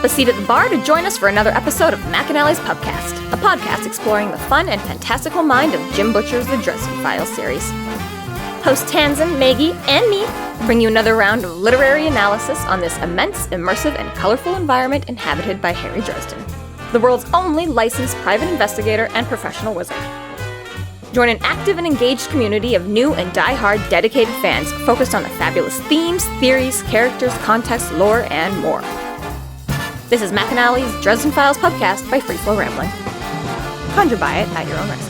up a seat at the bar to join us for another episode of McAnally's Pubcast, a podcast exploring the fun and fantastical mind of Jim Butcher's The Dresden Files series. Host Tansenn, Maggie, and me bring you another round of literary analysis on this immense, immersive, and colorful environment inhabited by Harry Dresden, the world's only licensed private investigator and professional wizard. Join an active and engaged community of new and die-hard dedicated fans focused on the fabulous themes, theories, characters, context, lore, and more. This is McAnally's Dresden Files Pubcast by Free Flow Rambling. Conjure by it at your own risk.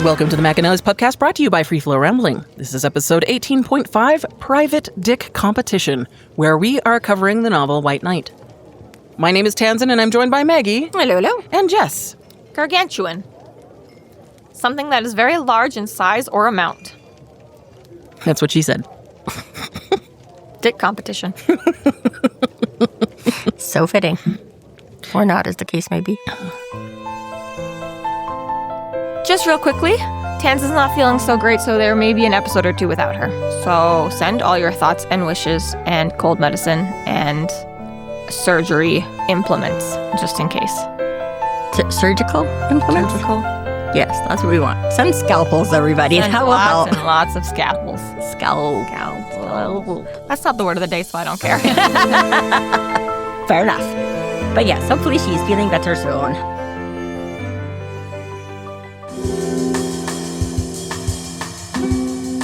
Welcome to the McAnally's Pubcast, brought to you by Free Flow Rambling. This is episode 18.5, Private Dick Competition, where we are covering the novel White Knight. My name is Tansenn, and I'm joined by Maggie. Hello. And Jes. Gargantuan. Something that is very large in size or amount. That's what she said. Dick competition. So fitting. Or not, as the case may be. Just real quickly, Tansenn's not feeling so great, so there may be an episode or two without her. So send all your thoughts and wishes and cold medicine and surgery implements, just in case. Surgical implements? Surgical. Yes, that's what we want. Send scalpels, everybody. Send That will lots help. and lots of scalpels. Scalpel. That's not the word of the day, so I don't care. Fair enough. But yes, hopefully she's feeling better soon.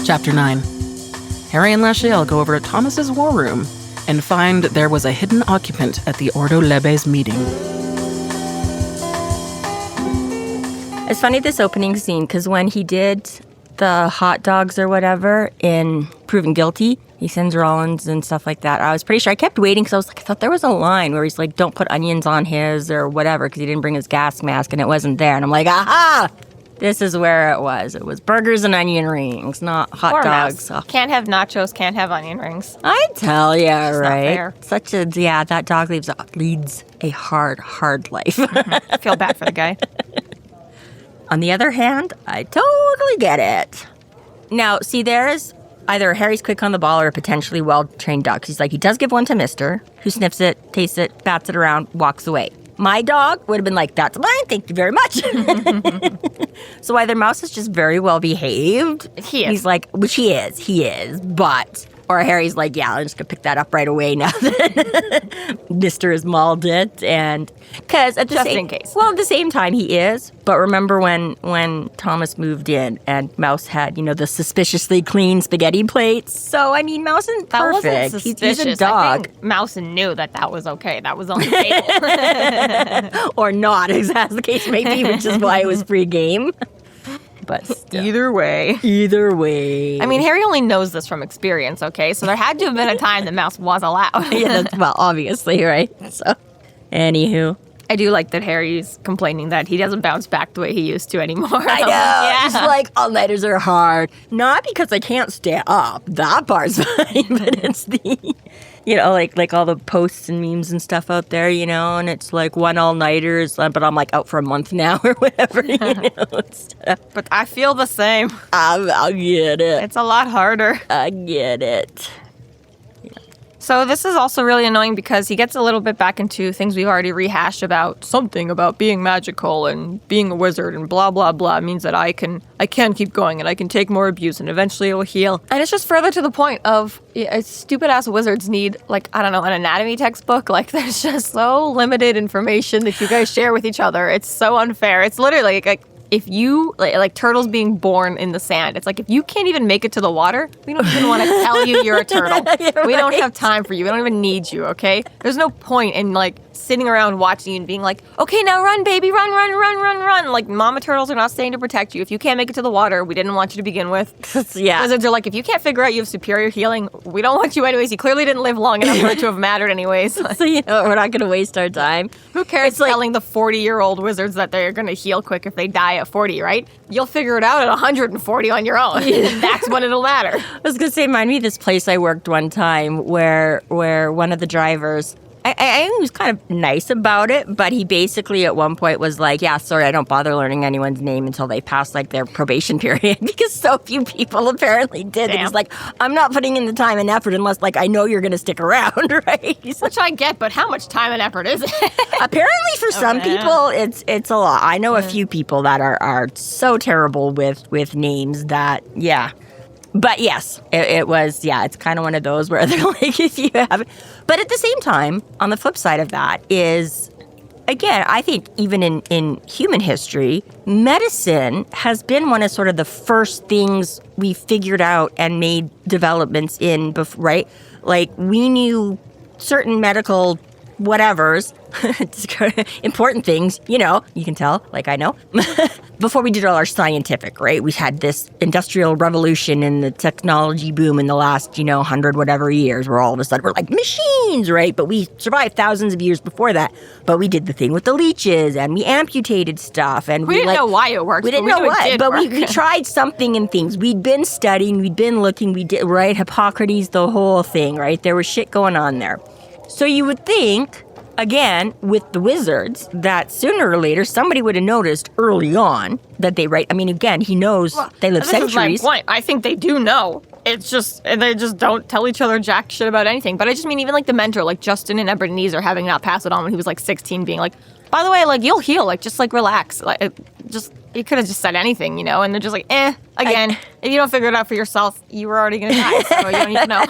Chapter 9. Harry and Lasciel go over to Thomas's war room and find there was a hidden occupant at the Ordo Lebe's meeting. It's funny, this opening scene, because when he did the hot dogs or whatever in Proven Guilty, he sends Rollins and stuff like that. I was pretty sure. I kept waiting because I thought there was a line where he's like, don't put onions on his or whatever because he didn't bring his gas mask and it wasn't there. And I'm like, aha! This is where it was. It was burgers and onion rings, not hot Poor dogs. mouse. Can't have nachos, can't have onion rings. I tell ya, It's right? not fair. That dog leads a hard life. I feel bad for the guy. On the other hand, I totally get it. Now, see, there's either Harry's quick on the ball or a potentially well-trained dog. He's like, he does give one to Mister, who sniffs it, tastes it, bats it around, walks away. My dog would have been like, that's mine, thank you very much. So either Mouse is just very well behaved. He is. He's like, which he is, but... Or Harry's like, yeah, I'm just going to pick that up right away now that Mr. has mauled it. And because at the Just same, in case. Well, at the same time, he is. But remember when Thomas moved in and Mouse had, the suspiciously clean spaghetti plates? So, I mean, Mouse isn't That perfect. wasn't He's suspicious. a I dog. think Mouse knew that was okay. That was on the table. Or not, as the case may be, which is why it was free game. But still. Either way. I I mean, Harry only knows this from experience, okay? So there had to have been a time that Mouse was allowed. yeah, well, obviously, right? So, anywho. I do like that Harry's complaining that he doesn't bounce back the way he used to anymore. I know. Yeah. It's like, all-nighters are hard. Not because I can't stay up. That part's fine. But it's the, like all the posts and memes and stuff out there, and it's like one all-nighters, but I'm like out for a month now or whatever, But I feel the same. I'll get it. It's a lot harder. I get it. So this is also really annoying because he gets a little bit back into things we've already rehashed about something about being magical and being a wizard and blah, blah, blah. It means that I can keep going and I can take more abuse and eventually it will heal. And it's just further to the point of stupid-ass wizards need, an anatomy textbook. There's just so limited information that you guys share with each other. It's so unfair. It's literally if you, like turtles being born in the sand, it's like, if you can't even make it to the water, we don't even want to tell you you're a turtle. We don't have time for you. We don't even need you, okay? There's no point in, sitting around watching you and being like, okay, now run, baby, run. Mama turtles are not staying to protect you. If you can't make it to the water, we didn't want you to begin with. Yeah. Wizards are like, if you can't figure out you have superior healing, we don't want you anyways. You clearly didn't live long enough for it to have mattered anyways. So, we're not going to waste our time. Who cares telling the 40-year-old wizards that they're going to heal quick if they die at 40, right? You'll figure it out at 140 on your own. That's when it'll matter. I was going to say, remind me of this place I worked one time where one of the drivers He was kind of nice about it, but he basically at one point was like, yeah, sorry, I don't bother learning anyone's name until they pass like their probation period because so few people apparently did. And he's like, I'm not putting in the time and effort unless like I know you're going to stick around, right? Which I get, but how much time and effort is it? Apparently for some people, it's a lot. I know a few people that are so terrible with names that, yeah. But yes, it was, it's kind of one of those where they're like, if you have it. But at the same time, on the flip side of that is, again, I think even in human history, medicine has been one of sort of the first things we figured out and made developments in, right? Like, we knew certain medical whatevers, important things, you can tell, like I know, before we did all our scientific, right? We had this industrial revolution and the technology boom in the last, 100 whatever years, where all of a sudden we're like machines, right? But we survived thousands of years before that. But we did the thing with the leeches and we amputated stuff. And we didn't know why it worked. We didn't know what, but we tried something and things. We'd been studying, we'd been looking, we did, right? Hippocrates, the whole thing, right? There was shit going on there. So you would think, again, with the wizards, that sooner or later somebody would have noticed early on that they write. I mean, again, he knows they live centuries. This is my point. I think they do know. It's just, they just don't tell each other jack shit about anything. But I just mean, even like the mentor, like Justin and Ebenezer having not passed it on when he was like 16, being like, by the way, like, you'll heal, like, just like relax. Like, you could have just said anything, and they're just like, again, if you don't figure it out for yourself, you were already going to die, so you don't need to know.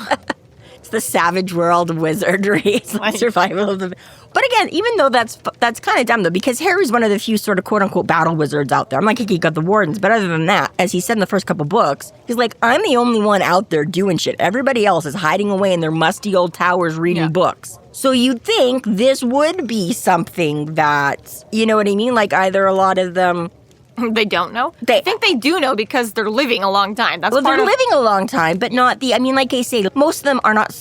It's the savage world of wizardry. It's like survival of the... But again, even though that's kind of dumb, though, because Harry's one of the few sort of quote-unquote battle wizards out there. I'm like, he got the wardens, but other than that, as he said in the first couple books, he's like, I'm the only one out there doing shit. Everybody else is hiding away in their musty old towers reading books. So you'd think this would be something that, you know what I mean? Like, either a lot of them... They don't know? I think they do know because they're living a long time. They're living a long time, but not the... I mean, like I say, most of them are not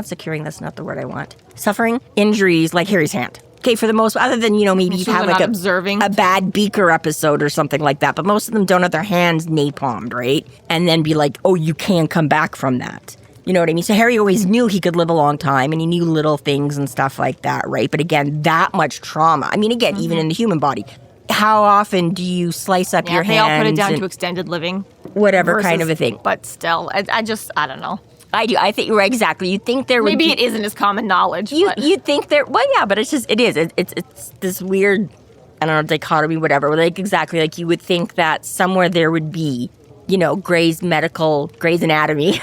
securing, that's not the word I want. Suffering injuries like Harry's hand. Okay, for the most... Other than, maybe you'd have like a bad beaker episode or something like that, but most of them don't have their hands napalmed, right? And then be like, oh, you can come back from that. You know what I mean? So Harry always knew he could live a long time, and he knew little things and stuff like that, right? But again, that much trauma. I mean, again, even in the human body... How often do you slice up your hands? They all put it down to extended living. Whatever kind of a thing. But still, I don't know. I do. I think you're right, exactly. You'd think there would Maybe it isn't as common knowledge. You'd think there... Well, yeah, but it is. It's this weird, I don't know, dichotomy, whatever. Like, exactly, like you would think that somewhere there would be... Grey's Anatomy,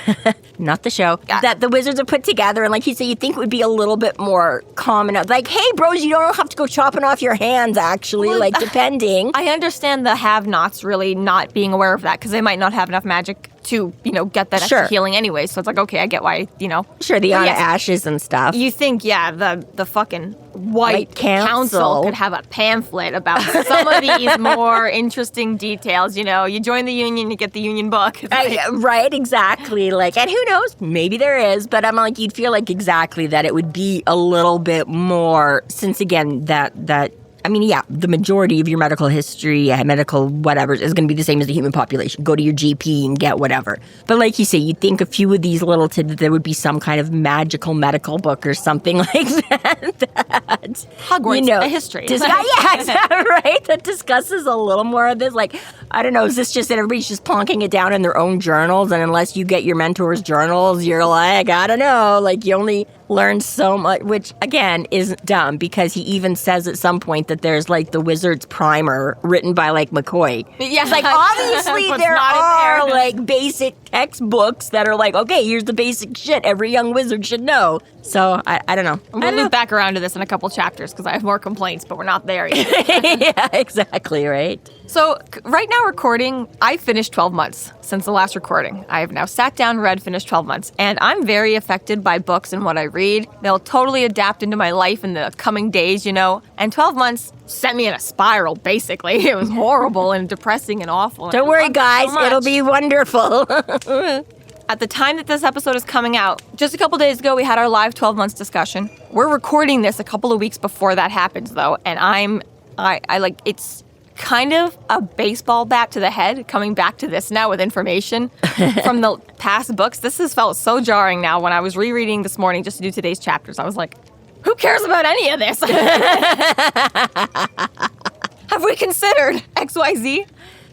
not the show, that the wizards have put together. And like you say, you think it would be a little bit more common. Like, hey, bros, you don't have to go chopping off your hands, actually, like, depending. I understand the have-nots really not being aware of that because they might not have enough magic to, get that extra healing anyway. So it's like, okay, I get why, Sure, the ashes and stuff. You think, the fucking White Council could have a pamphlet about some of these more interesting details. You join the union, you get the union book. Right, exactly. Like, and who knows? Maybe there is, but I'm like, you'd feel like exactly that it would be a little bit more, since again, that I mean, yeah, the majority of your medical history, medical whatever, is going to be the same as the human population. Go to your GP and get whatever. But like you say, you'd think a few of these little tidbits, there would be some kind of magical medical book or something like that. Hogwarts, a history. Right? That discusses a little more of this. Like, I don't know, is this just that everybody's just plonking it down in their own journals? And unless you get your mentor's journals, you're like, I don't know, like you only learn so much, which again is dumb because he even says at some point that there's like the Wizard's Primer written by like McCoy. Yeah, it's like obviously there are like basic textbooks that are like, okay, here's the basic shit every young wizard should know. So I don't know. We'll loop back around to this in a couple chapters because I have more complaints, but we're not there yet. Yeah, exactly, right? So right now recording, I finished 12 months since the last recording. I have now sat down, read, finished 12 months. And I'm very affected by books and what I read. They'll totally adapt into my life in the coming days, And 12 months sent me in a spiral, basically. It was horrible and depressing and awful. Don't worry, guys. It'll be wonderful. At the time that this episode is coming out, just a couple days ago, we had our live 12 months discussion. We're recording this a couple of weeks before that happens, though. And I like, it's kind of a baseball bat to the head coming back to this now with information from the past books. This has felt so jarring now when I was rereading this morning just to do today's chapters. I was like, who cares about any of this? Have we considered XYZ?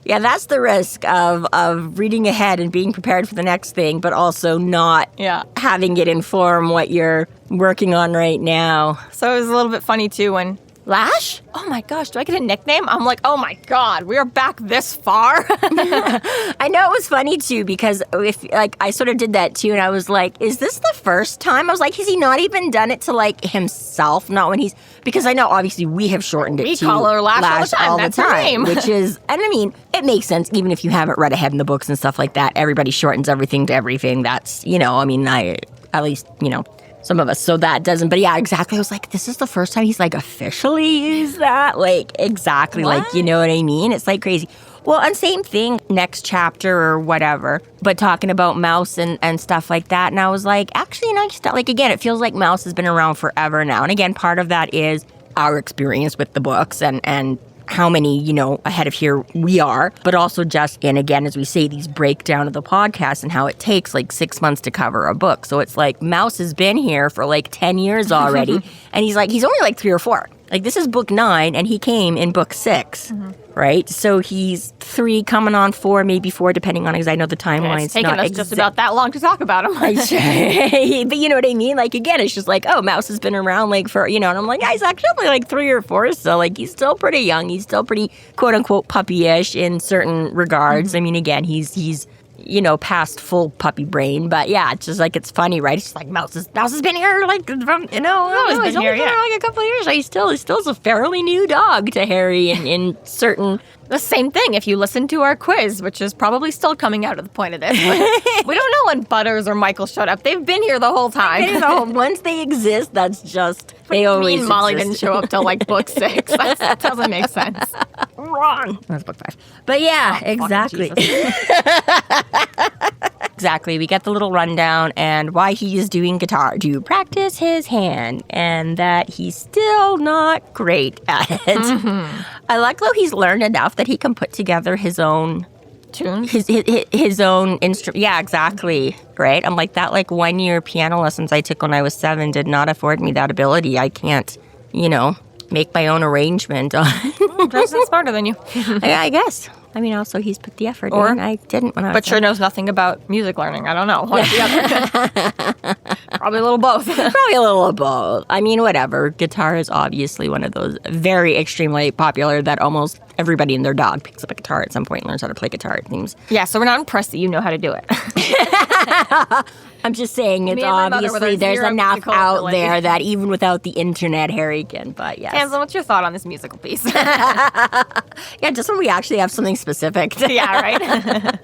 Yeah, that's the risk of reading ahead and being prepared for the next thing, but also not having it inform what you're working on right now. So it was a little bit funny, too, when Lash? Oh my gosh, do I get a nickname? I'm like, oh my God, we are back this far. I know it was funny too, because I sort of did that too, and I was like, is this the first time? I was like, has he not even done it to like himself? Not when because I know obviously we have shortened it we to call her Lash all the time. That's her name. Which is, and I mean, it makes sense even if you haven't read ahead in the books and stuff like that. Everybody shortens everything to everything. That's, I mean, at least, some of us, so that doesn't, but yeah, exactly. I was like, this is the first time he's like officially used that. Like, exactly. What? Like, you know what I mean? It's like crazy. Well, and same thing, next chapter or whatever, but talking about Mouse and stuff like that. And I was like, actually, just like, again, it feels like Mouse has been around forever now. And again, part of that is our experience with the books and how many, ahead of here we are, but also just, and again, as we say, these breakdown of the podcast and how it takes like 6 months to cover a book. So it's like Mouse has been here for like 10 years already. And he's only like 3 or 4. Like, this is book 9 and he came in book 6, right? So he's 3 coming on 4, maybe 4, depending on, because I know the timeline. It's taken us just about that long to talk about him. But you know what I mean? Like, again, it's just like, oh, Mouse has been around like for, and I'm like, he's actually only like 3 or 4, so like he's still pretty young. He's still pretty quote unquote puppy-ish in certain regards. I mean, again, he's past full puppy brain, but yeah, it's just like, it's funny, right? It's just like Mouse has been here like from, he's only been here like a couple of years. He still is a fairly new dog to Harry in certain. The same thing if you listen to our quiz, which is probably still coming out at the point of this. We don't know when Butters or Michael showed up. They've been here the whole time. Once they exist, that's just, they always exist. Molly didn't show up till like book 6. That doesn't make sense. Wrong. That's book 5. But yeah, exactly. Exactly. We get the little rundown and why he is doing guitar to practice his hand, and that he's still not great at it. I like though he's learned enough that he can put together his own tunes, his own instrument. Yeah, exactly. Right. I'm like, that like 1 year piano lessons I took when I was 7 did not afford me that ability. I can't, make my own arrangement. Dresden's smarter than you. Yeah, I guess. I mean, also he's put the effort in. I didn't when I was. But sure knows nothing about music learning. I don't know. One or the other. Probably a little both. Probably a little of both. I mean, whatever. Guitar is obviously one of those very extremely popular that almost everybody and their dog picks up a guitar at some point and learns how to play guitar, it seems. Yeah, so we're not impressed that you know how to do it. I'm just saying, it's obviously there's enough out there that even without the internet, Harry can, but yes. Tansenn, what's your thought on this musical piece? Yeah, just when we actually have something specific. Yeah, right?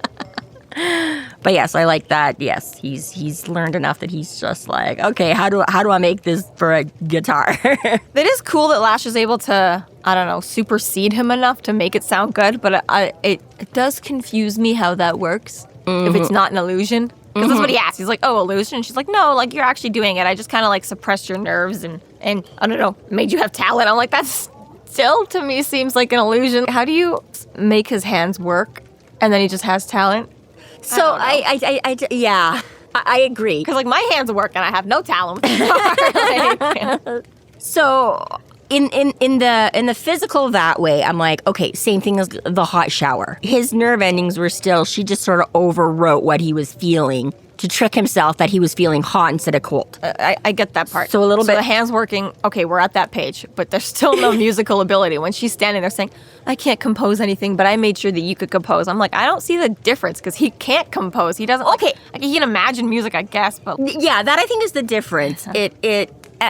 But yes, I like that. Yes, he's learned enough that he's just like, okay, how do I make this for a guitar? It is cool that Lash is able to, I don't know, supersede him enough to make it sound good, but it does confuse me how that works if it's not an illusion. Because that's what he asked. He's like, oh, illusion? She's like, no, like, you're actually doing it. I just kind of, like, suppressed your nerves and, I don't know, made you have talent. I'm like, that's still, to me, seems like an illusion. How do you make his hands work and then he just has talent? So, I agree. Because, like, my hands work and I have no talent with the So, in the physical that way, I'm like, okay, same thing as the hot shower. His nerve endings were still, she just sort of overwrote what he was feeling to trick himself that he was feeling hot instead of cold. I get that part. So a little bit. The hands working, okay, we're at that page, but there's still no musical ability. When she's standing there saying, I can't compose anything, but I made sure that you could compose. I'm like, I don't see the difference because he can't compose. He doesn't, okay, he can imagine music, I guess, but. Yeah, that I think is the difference.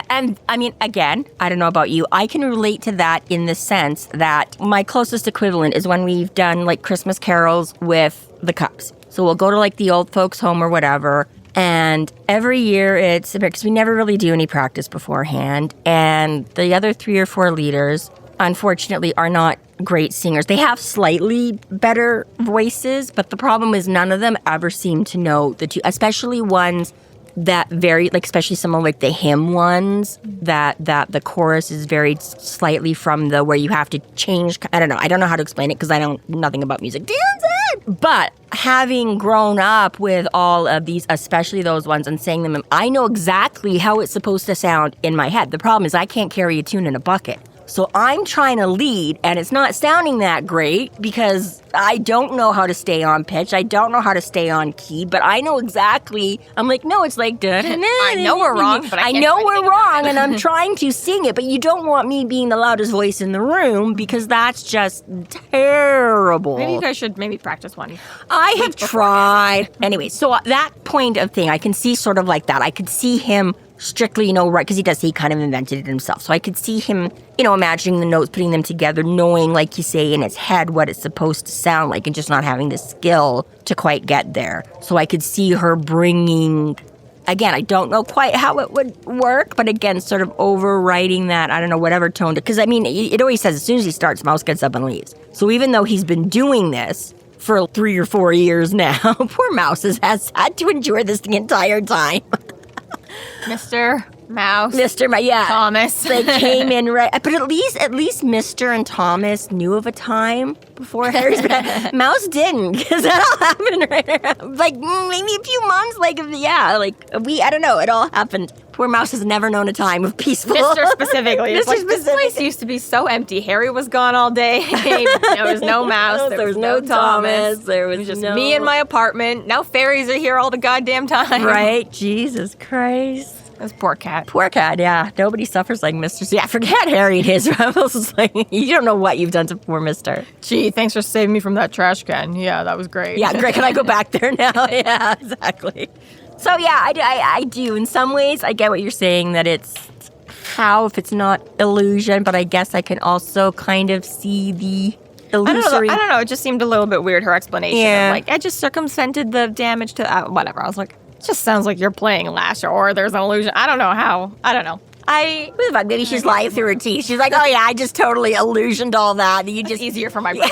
And I mean, again, I don't know about you. I can relate to that in the sense that my closest equivalent is when we've done like Christmas carols with the Cubs. So we'll go to like the old folks' home or whatever. And every year it's, because we never really do any practice beforehand. And the other 3 or 4 leaders, unfortunately, are not great singers. They have slightly better voices, but the problem is none of them ever seem to know the two, especially ones that very, like, especially some of, like, the hymn ones, that the chorus is very slightly from the where you have to change. I don't know how to explain it because I know nothing about music. Tansenn! But having grown up with all of these, especially those ones, and saying them, I know exactly how it's supposed to sound in my head. The problem is I can't carry a tune in a bucket. So I'm trying to lead, and it's not sounding that great because I don't know how to stay on pitch. I don't know how to stay on key, but I know exactly. I'm like, no, it's like, I know we're wrong, but I can't know do we're anything wrong, and I'm trying to sing it, but you don't want me being the loudest voice in the room because that's just terrible. Maybe you guys should practice one. I have tried. Anyway, so that point of thing, I can see sort of like that. I could see him strictly, right, because he kind of invented it himself. So I could see him, imagining the notes, putting them together, knowing, like you say, in his head what it's supposed to sound like, and just not having the skill to quite get there. So I could see her bringing, again, I don't know quite how it would work, but again, sort of overwriting that, I don't know, whatever tone, because it always says as soon as he starts, Mouse gets up and leaves. So even though he's been doing this for 3 or 4 years now, poor Mouse has had to endure this the entire time. Mr. Mouse. Yeah. Thomas. They came in right, but at least Mr. and Thomas knew of a time before Harry's bed. Mouse didn't, because that all happened right around, like maybe a few months, I don't know, it all happened. Poor Mouse has never known a time of peaceful. Mr. specifically. It's Mr. like, this place used to be so empty. Harry was gone all day. There was no Mouse. There was no Thomas. There was just me in my apartment. Now fairies are here all the goddamn time. Right? Jesus Christ. This poor cat. Poor cat, yeah. Nobody suffers like Mr. Yeah, forget Harry and his rebels. It's like, you don't know what you've done to poor Mr. Gee, thanks for saving me from that trash can. Yeah, that was great. Yeah, great. Can I go back there now? Yeah, exactly. So, yeah, I do. In some ways, I get what you're saying, that it's how, if it's not illusion, but I guess I can also kind of see the illusory. I don't know. It just seemed a little bit weird, her explanation. Yeah. Like, I just circumvented the damage to, whatever. I was like, it just sounds like you're playing Lasciel, or there's an illusion. I don't know how. I don't know. Maybe she's lying through her teeth. She's like, oh yeah, I just totally illusioned all that. You just easier for my brain.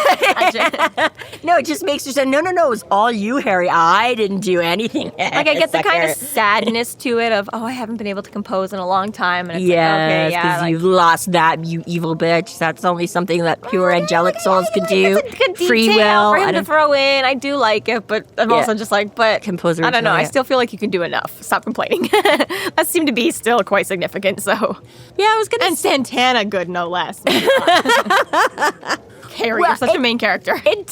No, it just makes her say, no, it was all you, Harry. I didn't do anything. Like, I get the kind of sadness to it of, I haven't been able to compose in a long time. And it's because you've lost that, you evil bitch. That's only something that pure angelic souls could do. It's a good Free detail will. for him to throw in. I do like it, but I'm also just like, composer. I don't know. I still feel like you can do enough. Stop complaining. That seemed to be still quite significant. So yeah, I was gonna. And Santana, good no less. Harry, you're such a main character. It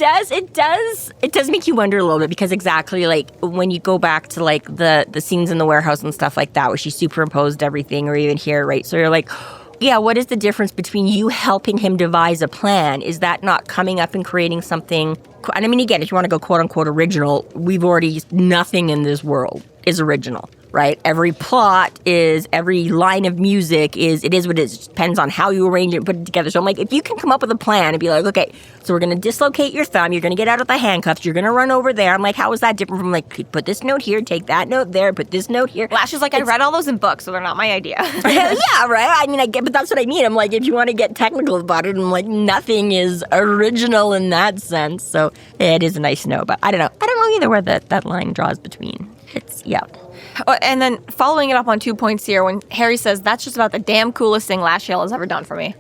does make you wonder a little bit, because exactly like when you go back to like the scenes in the warehouse and stuff like that, where she superimposed everything, or even here, right? So you're like, yeah, what is the difference between you helping him devise a plan? Is that not coming up and creating something? And I mean, again, if you want to go quote unquote original, nothing in this world is original, right? Every plot is, every line of music is what it is. It just depends on how you arrange it and put it together. So I'm like, if you can come up with a plan and be like, okay, so we're going to dislocate your thumb, you're going to get out of the handcuffs, you're going to run over there. I'm like, how is that different from like, put this note here, take that note there, put this note here. Lash is like, I read all those in books, so they're not my idea. Yeah, right? I mean, I get, but that's what I mean. I'm like, if you want to get technical about it, I'm like, nothing is original in that sense. So it is nice to know, but I don't know. I don't know either where that line draws between. It's, yeah. Oh, and then following it up on 2 points here, when Harry says, that's just about the damn coolest thing Lasciel has ever done for me.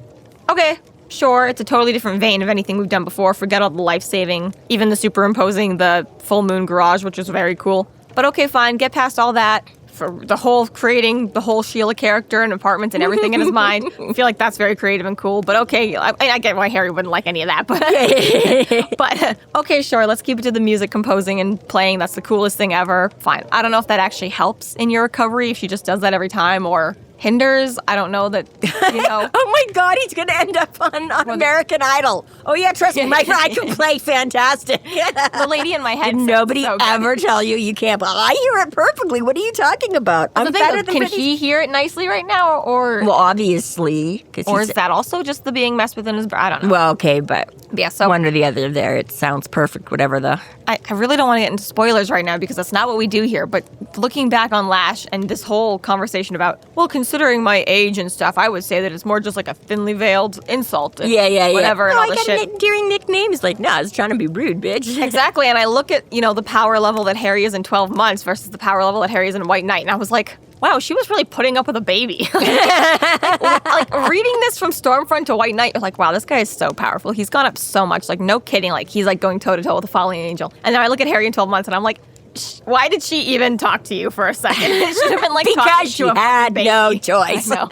Okay, sure, it's a totally different vein of anything we've done before. Forget all the life-saving, even the superimposing the full moon garage, which was very cool. But okay, fine, get past all that. For the whole creating the whole Sheila character and apartments and everything in his mind. I feel like that's very creative and cool. But okay, I get why Harry wouldn't like any of that. But okay, sure, let's keep it to the music, composing and playing. That's the coolest thing ever. Fine. I don't know if that actually helps in your recovery, if she just does that every time, or hinders. I don't know that, Oh my God, he's going to end up on American Idol. Oh yeah, trust me, I can play fantastic. The lady in my head. Did nobody ever tell you can't? But I hear it perfectly. What are you talking about? I'm better than Can he hear it nicely right now, or? Well, obviously. Or is that also just the being messed with in his brain? I don't know. Well, okay, but yeah, so one or the other there. It sounds perfect, whatever the I really don't want to get into spoilers right now because that's not what we do here. But looking back on Lash and this whole conversation about, well, considering my age and stuff, I would say that it's more just like a thinly veiled insult. And whatever and all this shit. Endearing nicknames. Like, I was trying to be rude, bitch. Exactly. And I look at, the power level that Harry is in 12 months versus the power level that Harry is in White Knight. And I was like, wow, she was really putting up with a baby. like reading this from Stormfront to White Knight, you're like, wow, this guy is so powerful. He's gone up so much. Like, no kidding. Like, he's like going toe-to-toe with the Fallen Angel. And then I look at Harry in 12 months and I'm like, why did she even talk to you for a second? It should have been like because she had no choice. I know.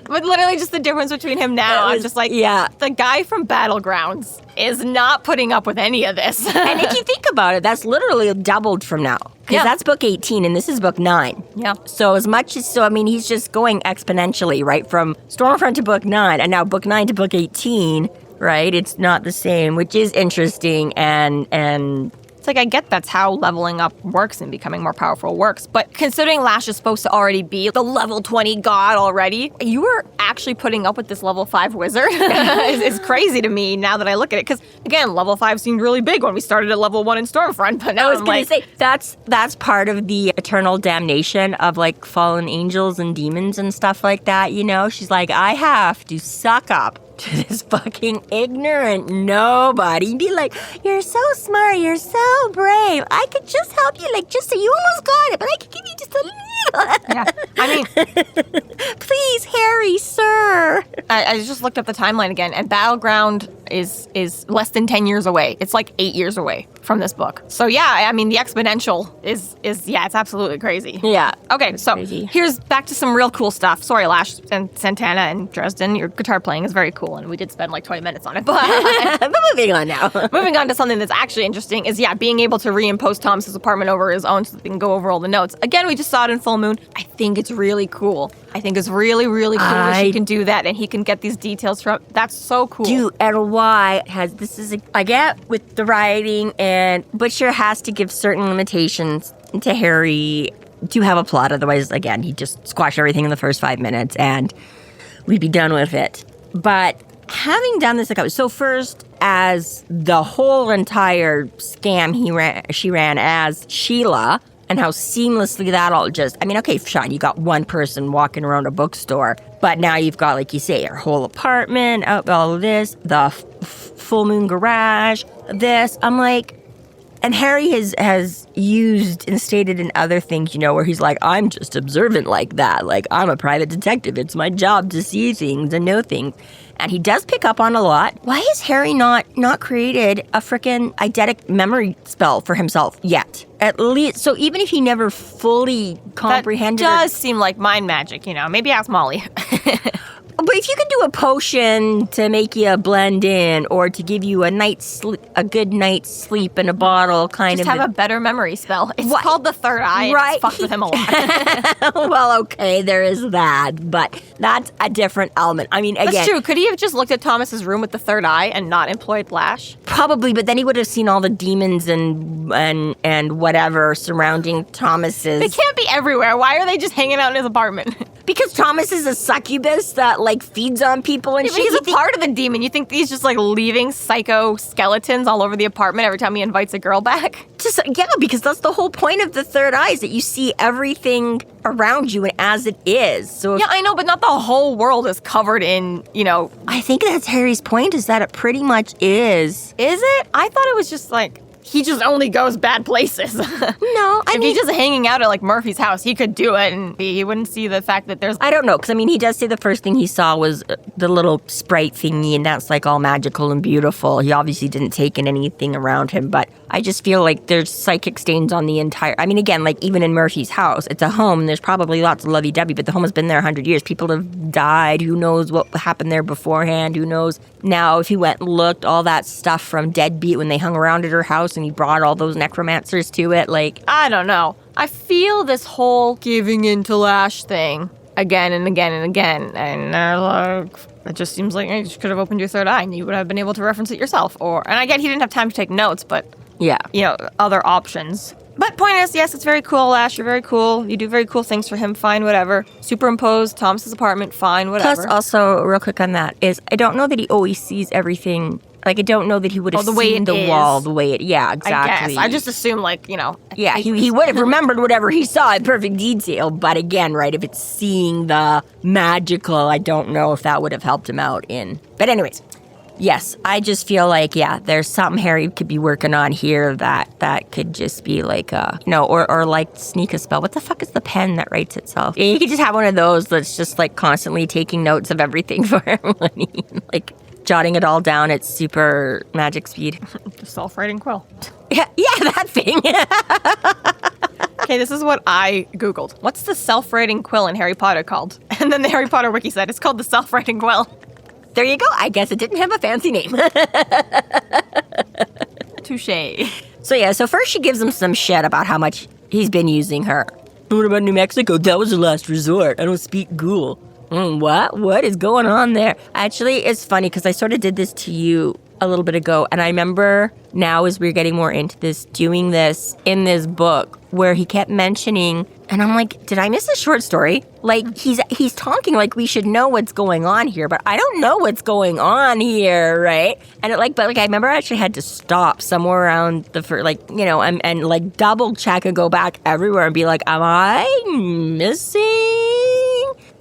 But literally just the difference between him now, I'm just like, the guy from Battlegrounds is not putting up with any of this. And if you think about it, that's literally doubled from now. Because that's book 18 and this is book 9. Yeah. So he's just going exponentially, right? From Stormfront to book 9 and now book 9 to book 18, right? It's not the same, which is interesting and it's like, I get that's how leveling up works and becoming more powerful works. But considering Lash is supposed to already be the level 20 god already, you were actually putting up with this level 5 wizard. It's crazy to me now that I look at it. Because, again, level 5 seemed really big when we started at level 1 in Stormfront. But now I was going to say, that's part of the eternal damnation of, like, fallen angels and demons and stuff like that, She's like, I have to suck up to this fucking ignorant nobody and be like, you're so smart, you're so brave, I could just help you, like, just so you almost got it, but I could give you just a little. Yeah, I mean, please, Harry, sir. I just looked up the timeline again, and Battleground is less than 10 years away. It's like 8 years away from this book. So yeah, I mean, the exponential is it's absolutely crazy. Yeah. Okay, so crazy. Here's back to some real cool stuff. Sorry, Lash and Santana and Dresden, your guitar playing is very cool, and we did spend like 20 minutes on it. But moving on now. Moving on to something that's actually interesting is, being able to reimpose Thomas's apartment over his own so that we can go over all the notes. Again, we just saw it in Full Moon. I think it's really cool. I think it's really, really cool that she can do that and he can get these details from. That's so cool. Dude, and why I get with the writing, and Butcher has to give certain limitations to Harry to have a plot. Otherwise, again, he'd just squash everything in the first 5 minutes and we'd be done with it. But having done this, so first, as the whole entire scam she ran as Sheila, and how seamlessly that all just, okay, Sean, you got one person walking around a bookstore, but now you've got, like you say, her whole apartment, all of this, the Full Moon garage, this. I'm like, and Harry has used and stated in other things, where he's like, I'm just observant like that. Like, I'm a private detective. It's my job to see things and know things. And he does pick up on a lot. Why has Harry not created a frickin' eidetic memory spell for himself yet? At least, so even if he never fully comprehended that does seem like mind magic, Maybe ask Molly. But if you could do a potion to make you blend in, or to give you a good night's sleep in a bottle, just have a better memory spell. It's called the third eye. Right. It's fucked with him a lot. Well, okay, there is that, but that's a different element. Again, that's true. Could he have just looked at Thomas's room with the third eye and not employed Lash? Probably, but then he would have seen all the demons and whatever surrounding Thomas's. They can't be everywhere. Why are they just hanging out in his apartment? Because Thomas is a succubus that feeds on people and shit. He's a part of the demon. You think he's just leaving psycho skeletons all over the apartment every time he invites a girl back? Because that's the whole point of the third eye, is that you see everything around you and as it is. So I know, but not the whole world is covered in, I think that's Harry's point, is that it pretty much is. Is it? I thought it was just he just only goes bad places. No, if he's just hanging out at Murphy's house, he could do it, and he wouldn't see the fact that there's. I don't know, because he does say the first thing he saw was the little sprite thingy, and that's all magical and beautiful. He obviously didn't take in anything around him, but I just feel like there's psychic stains on the entire. Again, even in Murphy's house, it's a home, and there's probably lots of lovey-dovey, but the home has been there 100 years. People have died. Who knows what happened there beforehand? Who knows now if he went and looked, all that stuff from Deadbeat when they hung around at her house, and he brought all those necromancers to it, I don't know. I feel this whole giving into Lash thing again and again and again, and it just seems like you could have opened your third eye and you would have been able to reference it yourself. And I get he didn't have time to take notes, but other options. But point is, yes, it's very cool, Lash. You're very cool. You do very cool things for him. Fine, whatever. Superimpose Thomas's apartment. Fine, whatever. Plus, also, real quick on that, is I don't know that he always sees everything Like, I don't know that he would have the way seen it the is. wall the way it... Yeah, exactly. I just assume, like, you know... Yeah, he would have remembered whatever he saw in perfect detail. But again, right, if it's seeing the magical, I don't know if that would have helped him out in... But anyways, yes, I just feel like, yeah, there's something Harry could be working on here that could just be like, or like sneak a spell. What the fuck is the pen that writes itself? You could just have one of those that's just like constantly taking notes of everything for Hermione. Like... jotting it all down at super magic speed. The self-writing quill. Yeah, that thing. Okay, this is what I Googled. What's the self-writing quill in Harry Potter called? And then the Harry Potter wiki said it's called the self-writing quill. There you go. I guess it didn't have a fancy name. Touché. So first she gives him some shit about how much he's been using her. What about New Mexico? That was a last resort. I don't speak ghoul. What? What is going on there? Actually, it's funny because I sort of did this to you a little bit ago, and I remember now as we're getting more into this, doing this in this book where he kept mentioning, and I'm like, did I miss a short story? Like, he's talking like we should know what's going on here, but I don't know what's going on here, right? And I remember I actually had to stop somewhere around and like double check and go back everywhere and be like, am I missing?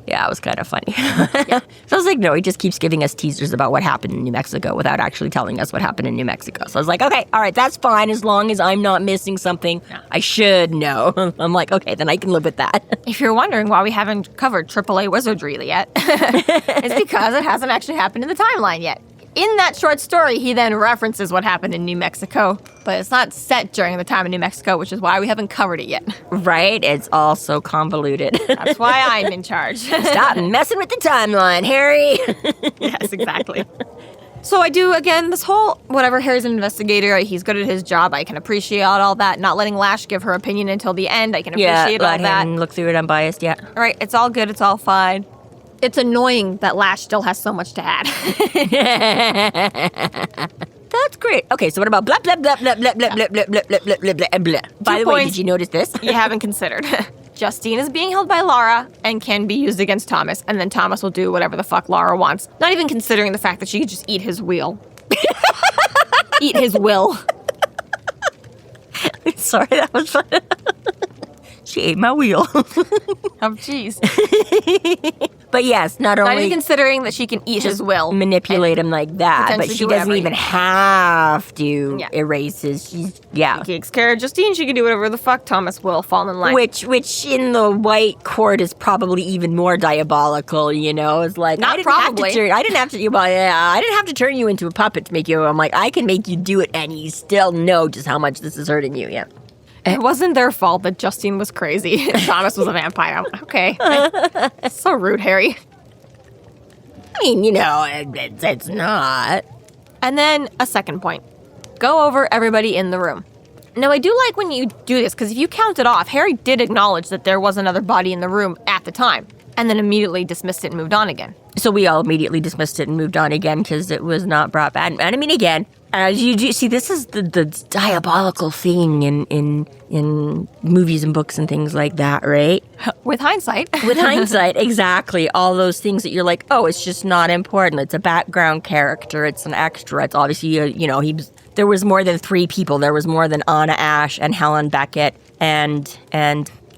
Yeah, it was kind of funny. Yeah. So I was like, no, he just keeps giving us teasers about what happened in New Mexico without actually telling us what happened in New Mexico. So I was like, okay, all right, that's fine as long as I'm not missing something I should know. I'm like, okay, then I can live with that. If you're wondering why we haven't covered AAA wizardry yet, it's because it hasn't actually happened in the timeline yet. In that short story, he then references what happened in New Mexico, but it's not set during the time in New Mexico, which is why we haven't covered it yet. Right? It's all so convoluted. That's why I'm in charge. Stop messing with the timeline, Harry. Yes, exactly. So I do, again, this whole, whatever, Harry's an investigator, he's good at his job, I can appreciate all that. Not letting Lash give her opinion until the end, I can appreciate all that. Yeah, let him look through it unbiased, yeah. All right, it's all good, it's all fine. It's annoying that Lash still has so much to add. That's great. Okay, so what about blah, blah, blah, blah, blah, blah, blah, blah, blah, blah, blah, blah, blah, blah. By the way, did you notice this? You haven't considered. Justine is being held by Laura and can be used against Thomas, and then Thomas will do whatever the fuck Laura wants. Not even considering the fact that she could just eat his wheel. Eat his will. Sorry, that was fun. She ate my wheel. Oh, jeez. But yes, not even considering that she can eat his will. Manipulate him like that, but she doesn't even have to erase his. She takes care of Justine. She can do whatever the fuck Thomas will fall in line. Which in the White Court is probably even more diabolical. You know, it's like I didn't have to turn you into a puppet to make you. I'm like, I can make you do it, and you still know just how much this is hurting you. Yeah. It wasn't their fault that Justine was crazy and Thomas was a vampire. Okay. So rude, Harry. I mean, you know, it's not. And then a second point. Go over everybody in the room. Now, I do like when you do this, because if you count it off, Harry did acknowledge that there was another body in the room at the time, and then immediately dismissed it and moved on again. So we all immediately dismissed it and moved on again because it was not brought back. And I mean, again, as you do see, this is the diabolical thing in movies and books and things like that, right? With hindsight. With hindsight, exactly. All those things that you're like, oh, it's just not important. It's a background character. It's an extra. It's obviously, there was more than 3 people. There was more than Anna Ash and Helen Beckett and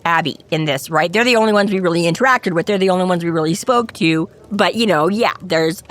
Abby in this, right? They're the only ones we really interacted with. They're the only ones we really spoke to. But, there's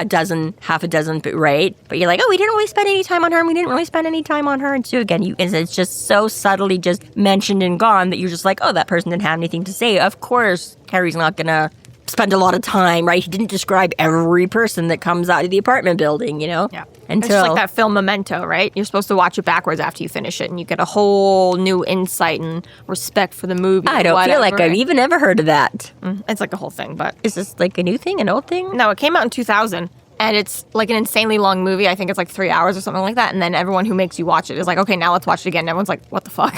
half a dozen, right? But you're like, oh, we didn't really spend any time on her, and we didn't really spend any time on her. And so, again, it's just so subtly just mentioned and gone that you're just like, oh, that person didn't have anything to say. Of course, Harry's not going to spend a lot of time, right? He didn't describe every person that comes out of the apartment building, Yeah. It's just like that film Memento, right? You're supposed to watch it backwards after you finish it, and you get a whole new insight and respect for the movie. I don't feel like I've even ever heard of that. It's like a whole thing, but... Is this like a new thing, an old thing? No, it came out in 2000, and it's like an insanely long movie. I think it's like 3 hours or something like that, and then everyone who makes you watch it is like, okay, now let's watch it again. And everyone's like, what the fuck?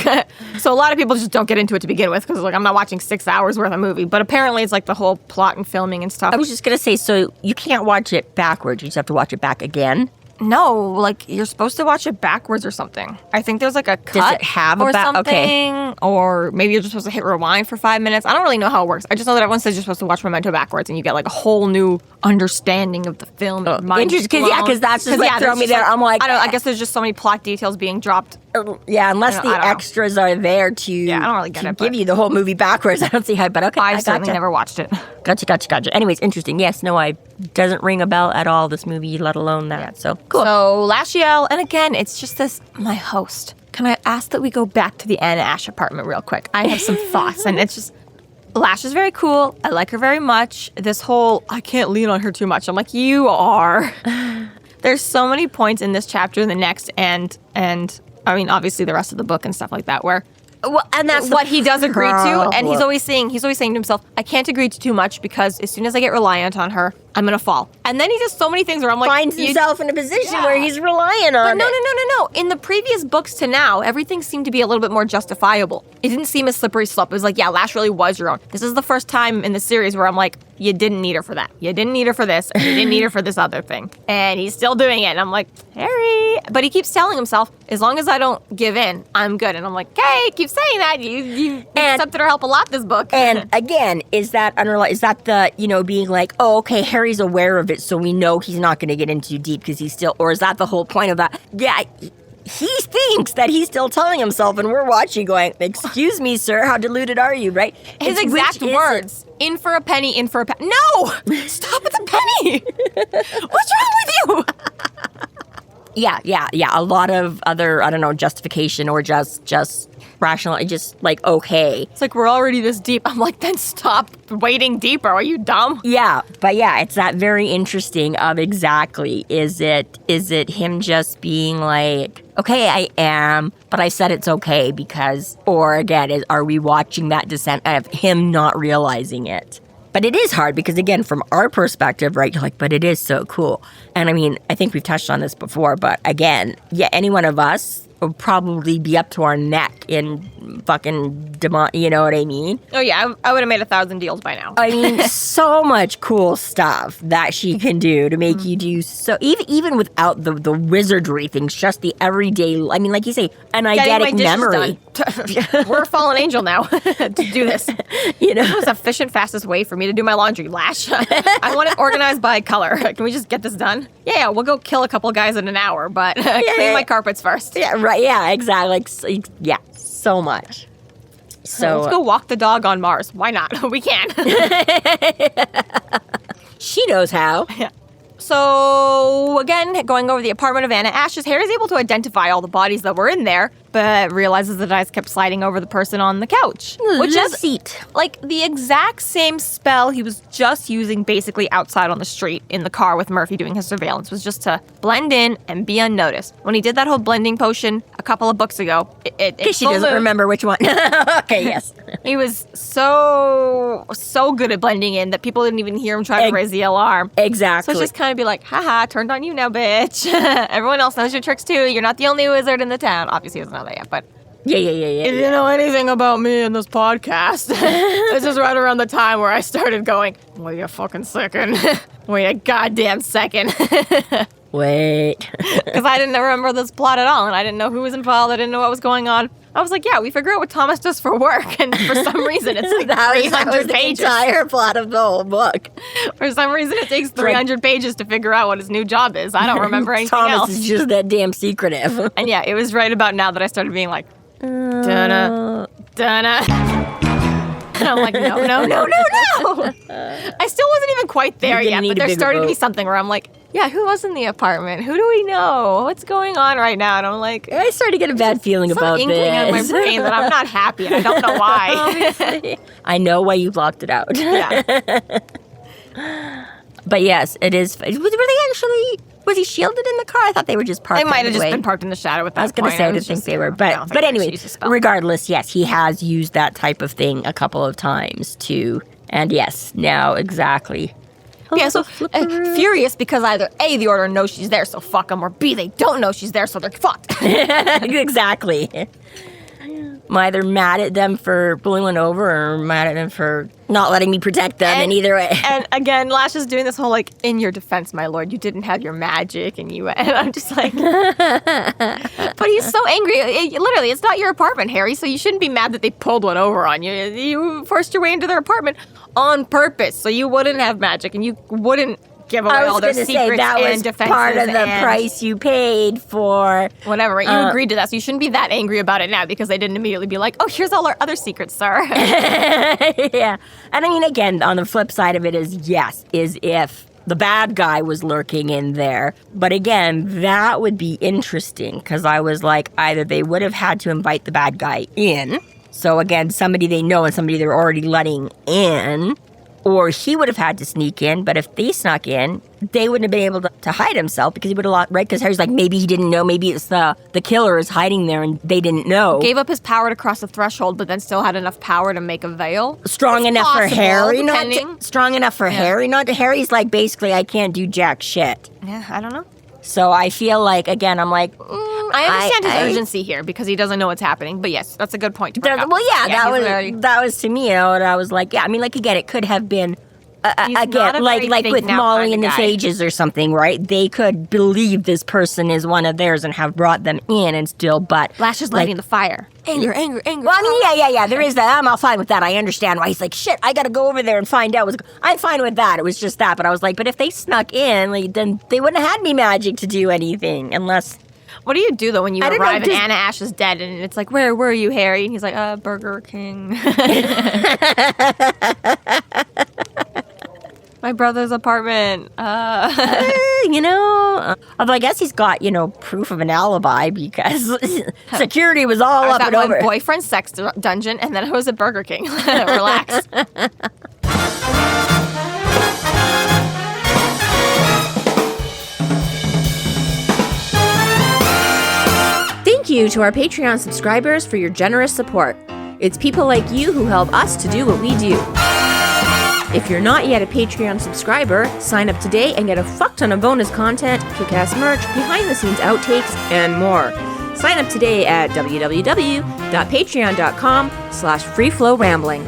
So a lot of people just don't get into it to begin with, because like, I'm not watching 6 hours worth of movie, but apparently it's like the whole plot and filming and stuff. I was just going to say, so you can't watch it backwards. You just have to watch it back again? No, like you're supposed to watch it backwards or something. I think there's like a cut. Does it have or a something, okay. Or maybe you're just supposed to hit rewind for 5 minutes. I don't really know how it works. I just know that everyone says you're supposed to watch Memento backwards, and you get like a whole new understanding of the film. Interesting, because that's just like throw me there. I'm like, I guess there's just so many plot details being dropped. Yeah, unless the extras are there to I don't really get it, give you the whole movie backwards. I don't see how, but okay, I certainly never watched it. Gotcha. Anyways, interesting. Yes, no, I doesn't ring a bell at all, this movie, let alone that. Yeah. So, cool. So, Lasciel, and again, it's just this, my host. Can I ask that we go back to the Anna Ash apartment real quick? I have some thoughts, and it's just, Lash is very cool. I like her very much. This whole, I can't lean on her too much. I'm like, you are. There's so many points in this chapter and the next, and I mean, obviously the rest of the book and stuff like that, where and that's what he does agree to, and he's always saying to himself, I can't agree to too much because as soon as I get reliant on her, I'm gonna fall. And then he does so many things where I'm like, finds himself in a position where he's relying on no. In the previous books to now, everything seemed to be a little bit more justifiable. It didn't seem a slippery slope. It was like, yeah, Lash really was your own. This is the first time in the series where I'm like, you didn't need her for that. You didn't need her for this. And you didn't need her for this other thing. And he's still doing it. And I'm like, Harry. But he keeps telling himself, as long as I don't give in, I'm good. And I'm like, hey, keep saying that. You accepted her help a lot this book. And again, is that the, being like, oh, okay, Harry's aware of it, so we know he's not going to get in too deep because he's still, or is that the whole point of that? Yeah, he thinks that he's still telling himself, and we're watching going, excuse me, sir, how deluded are you, right? His exact words, in for a penny, in for a penny. No! Stop with the penny! What's wrong with you? Yeah. A lot of other, I don't know, justification or just rational, just like, okay. It's like, we're already this deep. I'm like, then stop wading deeper. Are you dumb? Yeah, but yeah, it's that very interesting of exactly, is it him just being like, okay, I am, but I said it's okay because, or again, are we watching that descent of him not realizing it? But it is hard because, again, from our perspective, right, you're like, but it is so cool. And I mean, I think we've touched on this before, but again, yeah, any one of us would probably be up to our neck in fucking you know what I mean? Oh yeah, I would have made 1,000 deals by now. I mean, so much cool stuff that she can do to make you do so, even without the wizardry things, just the everyday, I mean, like you say, an eidetic memory. We're a fallen angel now to do this. You know, it's the efficient, fastest way for me to do my laundry. Lash. I want it organized by color. Can we just get this done? Yeah, we'll go kill a couple guys in an hour, but clean my carpets first. Yeah, right. Yeah, exactly. Yeah, so much. So let's go walk the dog on Mars. Why not? We can. She knows how. Yeah. So, again, going over the apartment of Anna Ash's, Harry's able to identify all the bodies that were in there, but realizes that eyes kept sliding over the person on the couch. Which is seat. Like the exact same spell he was just using basically outside on the street in the car with Murphy doing his surveillance, was just to blend in and be unnoticed. When he did that whole blending potion a couple of books ago, she doesn't remember which one. Okay, yes. He was so good at blending in that people didn't even hear him try to raise the alarm. Exactly. So it's just kind of be like, haha, turned on you now, bitch. Everyone else knows your tricks too. You're not the only wizard in the town. Obviously, he doesn't know that yet, but... Yeah. If you know anything about me in this podcast, this is right around the time where I started going, wait a fucking second. Wait a goddamn second. Wait. Because I didn't remember this plot at all, and I didn't know who was involved. I didn't know what was going on. I was like, yeah, we figure out what Thomas does for work, and for some reason it's like 300 pages. The entire plot of the whole book. For some reason it takes 300 pages to figure out what his new job is. I don't remember anything Thomas else. Thomas is just that damn secretive. And yeah, it was right about now that I started being like, Donna. And I'm like, no. I still wasn't even quite there yet, but there started to be something where I'm like, yeah, who was in the apartment? Who do we know? What's going on right now? And I'm like, I started to get a bad feeling about this. Some inkling on my brain that I'm not happy, and I don't know why. I know why you blocked it out. Yeah. But yes, it is. Were they actually? Was he shielded in the car? I thought they were just parked. They might have just been parked in the shadow at that point. I was going to say I didn't think they were, but anyway, regardless, yes, he has used that type of thing a couple of times too, and yes, now exactly. Yeah, so furious because either A, the Order knows she's there, so fuck them, or B, they don't know she's there, so they're fucked. Exactly. I'm either mad at them for pulling one over or mad at them for not letting me protect them, and either way. And again, Lash is doing this whole, like, in your defense, my lord, you didn't have your magic, and I'm just like... But he's so angry. Literally, it's not your apartment, Harry, so you shouldn't be mad that they pulled one over on you. You forced your way into their apartment on purpose, so you wouldn't have magic, and you wouldn't give away I all was their going to secrets say that was and defenses part of the and price you paid for. whatever. Right? You agreed to that, so you shouldn't be that angry about it now because they didn't immediately be like, oh, here's all our other secrets, sir. Yeah. And I mean, again, on the flip side of it is if the bad guy was lurking in there. But again, that would be interesting because I was like, either they would have had to invite the bad guy in. So again, somebody they know and somebody they're already letting in. Or he would have had to sneak in, but if they snuck in, they wouldn't have been able to hide himself because he would have lost, right? Because Harry's like, maybe he didn't know, maybe it's the killer is hiding there and they didn't know. Gave up his power to cross the threshold, but then still had enough power to make a veil. Strong enough possible, for Harry, depending. strong enough for Harry, not to Harry's like, basically, I can't do jack shit. Yeah, I don't know. So I feel like, again, I'm like, I understand his urgency here because he doesn't know what's happening. But yes, that's a good point to bring up. Well, yeah, he's that was to me, and I was like, yeah, I mean, like, again, it could have been, not again, a like very with think now Molly kind and the of guy. Phages or something, right? They could believe this person is one of theirs and have brought them in and still, but... Lash is lighting the fire. Anger. Well, I mean, yeah, there is that. I'm all fine with that. I understand why he's like, shit, I gotta go over there and find out. I'm fine with that. It was just that. But I was like, but if they snuck in, like, then they wouldn't have had any magic to do anything unless... What do you do, though, when you I don't know, arrive and just- Anna Ash is dead and it's like, where were you, Harry? And he's like, Burger King. My brother's apartment. Although I guess he's got, proof of an alibi because security was all I was up at and my over. boyfriend's sex dungeon, and then I was at Burger King. Relax. Thank you to our Patreon subscribers for your generous support. It's people like you who help us to do what we do. If you're not yet a Patreon subscriber, sign up today and get a fuck ton of bonus content, kick-ass merch, behind-the-scenes outtakes, and more. Sign up today at www.patreon.com/freeflowrambling.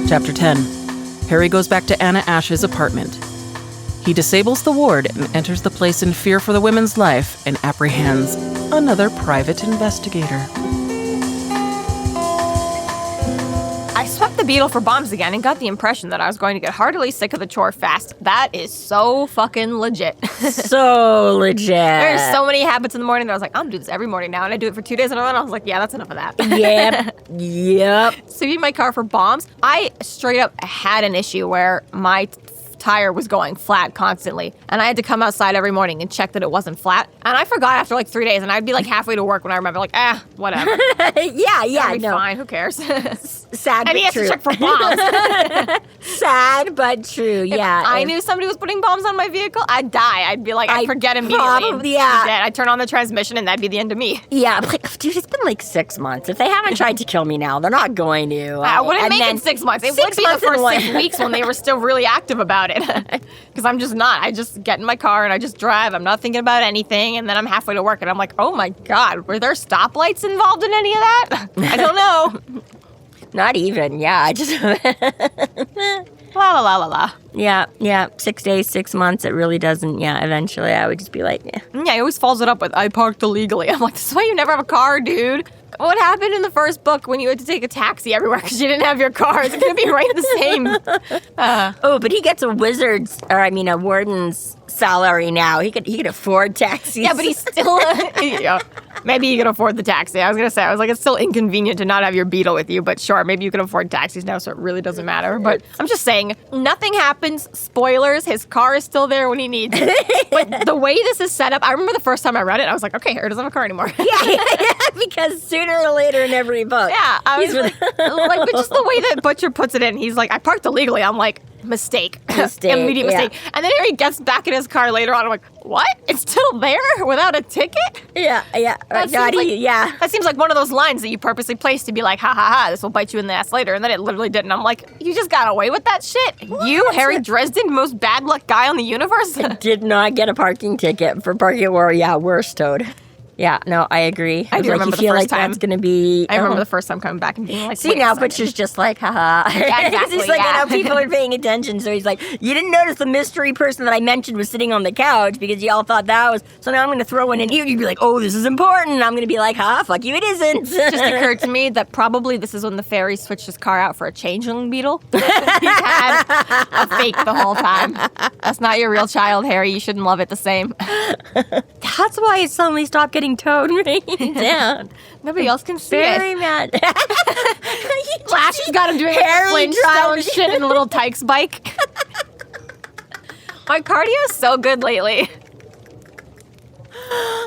Chapter 10. Harry goes back to Anna Ash's apartment. He disables the ward and enters the place in fear for the women's life and apprehends another private investigator. I swept the beetle for bombs again and got the impression that I was going to get heartily sick of the chore fast. That is so fucking legit. So legit. There's so many habits in the morning that I was like, I'm gonna do this every morning now. And I do it for 2 days in a row and I was like, yeah, that's enough of that. Yep. Sweeping my car for bombs. I straight up had an issue where my tire was going flat constantly. And I had to come outside every morning and check that it wasn't flat. And I forgot after like 3 daes and I'd be like halfway to work when I remember like, whatever. Yeah, It'll be no. fine. Who cares? Sad And he but has true. to check for bombs. Sad but true, yeah. I knew somebody was putting bombs on my vehicle, I'd die. I'd be like, I'd forget immediately. probably, yeah. Dead. I'd turn on the transmission and that'd be the end of me. Yeah, I'm like, dude, it's been like 6 months. If they haven't tried to kill me now, they're not going to. I wouldn't And make then it 6 months. It 6 would be the months and first what? 6 weeks when they were still really active about it. Because I'm just not. I just get in my car and I just drive. I'm not thinking about anything. And then I'm halfway to work and I'm like, oh my God, were there stoplights involved in any of that? I don't know. Not even, yeah. I just... La la la la la. Yeah. 6 days, 6 months, it really doesn't, yeah. Eventually, I would just be like, yeah. Yeah, he always follows it up with, I parked illegally. I'm like, this is why you never have a car, dude. What happened in the first book when you had to take a taxi everywhere because you didn't have your car? It's going to be right the same. Oh, but he gets a warden's salary now. He could afford taxis. Yeah, but he's still... yeah. Maybe you can afford the taxi. I was going to say, it's still inconvenient to not have your Beetle with you, but sure, maybe you can afford taxis now, so it really doesn't matter. But I'm just saying, nothing happens. Spoilers, his car is still there when he needs it. But the way this is set up, I remember the first time I read it, I was like, okay, Harry doesn't have a car anymore. yeah, because sooner or later in every book. Yeah, I was like, but just the way that Butcher puts it in, he's like, I parked illegally. I'm like, mistake. Immediate mistake. And then Harry gets back in his car later on. I'm like, what? It's still there without a ticket? Yeah. That seems like one of those lines that you purposely place to be like, ha ha ha, this will bite you in the ass later. And then it literally didn't. I'm like, you just got away with that shit? What? You, Harry Dresden, most bad luck guy on the universe? Did not get a parking ticket for parking where, we're stowed. Yeah, no, I agree. I do remember you the feel first like time. that's going to be... I remember the first time coming back and being like, See, wait a now second. Butcher's just like, haha. Yeah, exactly, He's like, yeah. I know people are paying attention, so he's like, you didn't notice the mystery person that I mentioned was sitting on the couch because y'all thought that was... So now I'm going to throw one in here. You'd be like, oh, this is important. I'm going to be like, fuck you, it isn't. It just occurred to me that probably this is when the fairy switched his car out for a changeling beetle. He had a fake the whole time. That's not your real child, Harry. You shouldn't love it the same. That's why it suddenly stopped getting towed down. Nobody else can see Very it. mad. Flash's got him doing Harry like Flintstone shit in a little Tykes bike. My cardio is so good lately.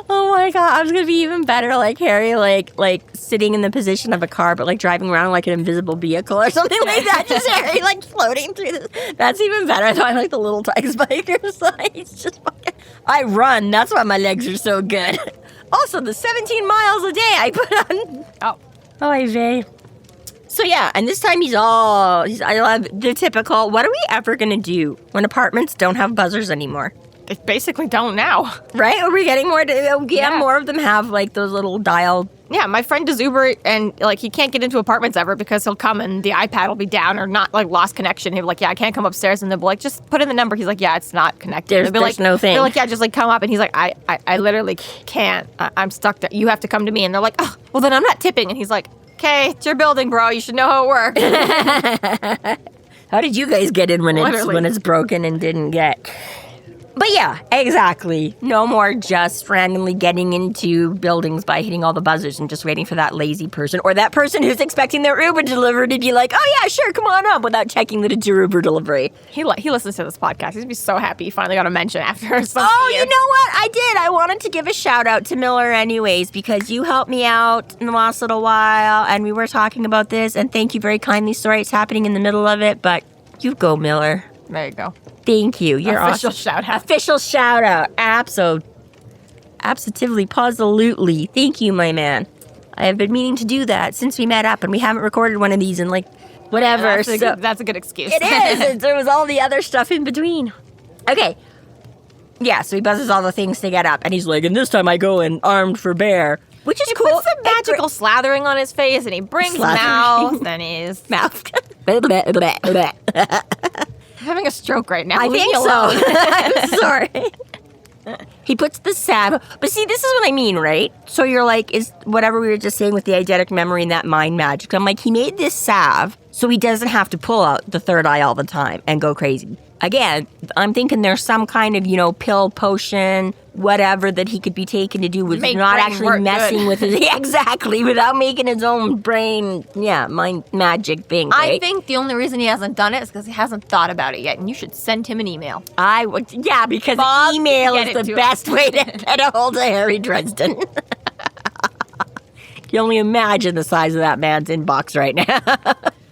Oh my god, I was gonna be even better, like Harry, like sitting in the position of a car, but like driving around like an invisible vehicle or something like that. Just Harry like floating through this. That's even better. So I like the little Tykes bikers. Like, it's just fucking. I run. That's why my legs are so good. Also, the 17 miles a day I put on. Oh, vey. So yeah, and this time I love the typical. What are we ever gonna do when apartments don't have buzzers anymore? They basically don't now. Right? Are we getting more? More of them have like those little dial. Yeah, my friend does Uber, and like he can't get into apartments ever because he'll come and the iPad will be down or not, like lost connection. He'll be like, yeah, I can't come upstairs, and they'll be like, just put in the number. He's like, yeah, it's not connected. There's like, no thing. They're like, yeah, just like come up, and he's like, I literally can't. I'm stuck. You have to come to me, and they're like, oh, well then I'm not tipping, and he's like, okay, it's your building, bro. You should know how it works. How did you guys get in when it's broken and didn't get? But yeah, exactly. No more just randomly getting into buildings by hitting all the buzzers and just waiting for that lazy person or that person who's expecting their Uber delivered to be like, oh yeah, sure, come on up, without checking that it's your Uber delivery. He listens to this podcast. He's gonna be so happy he finally got a mention after some Oh, years. you know what? I did. I wanted to give a shout out to Miller anyways because you helped me out in the last little while and we were talking about this and thank you very kindly. Sorry it's happening in the middle of it, but you go, Miller. There you go. Thank you. You're Official awesome. shout out. Official shout out. Absolutely, positively. Thank you, my man. I have been meaning to do that since we met up, and we haven't recorded one of these in like whatever. That's a good excuse. It is. There was all the other stuff in between. Okay. Yeah, so he buzzes all the things to get up, and he's like, and this time I go in armed for bear. Which is He cool. puts some magical slathering on his face, and he brings mouth and his mouth. having a stroke right now. I Leave think me so. alone. I'm sorry. He puts the salve. But see, this is what I mean, right? So you're like, is whatever we were just saying with the eidetic memory and that mind magic. I'm like, he made this salve so he doesn't have to pull out the third eye all the time and go crazy. Again, I'm thinking there's some kind of, pill, potion, whatever that he could be taken to do with Make not brain actually work messing good. with his... Exactly, without making his own brain, mind magic thing, right? I think the only reason he hasn't done it is because he hasn't thought about it yet, and you should send him an email. Because Bob, email get is it the to best way to get a hold of Harry Dresden. You can only imagine the size of that man's inbox right now.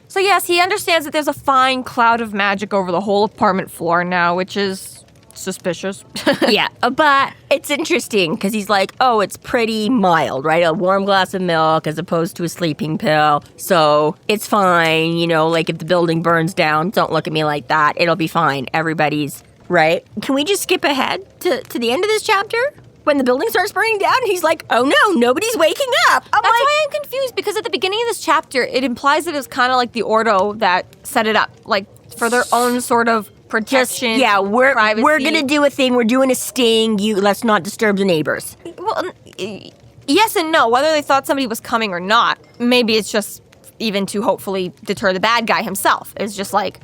So yes, he understands that there's a fine cloud of magic over the whole apartment floor now, which is suspicious. Yeah, but it's interesting because he's like, oh, it's pretty mild, right? A warm glass of milk as opposed to a sleeping pill. So it's fine, like if the building burns down, don't look at me like that. It'll be fine. Everybody's right. Can we just skip ahead to the end of this chapter? When the building starts burning down, he's like, oh no, nobody's waking up. That's why I'm confused, because at the beginning of this chapter, it implies that it was kind of like the Ordo that set it up, like for their own sort of protection. We're privacy. gonna do a thing. We're doing a sting. Let's not disturb the neighbors. Well, yes and no. Whether they thought somebody was coming or not, maybe it's just even to hopefully deter the bad guy himself. It's just like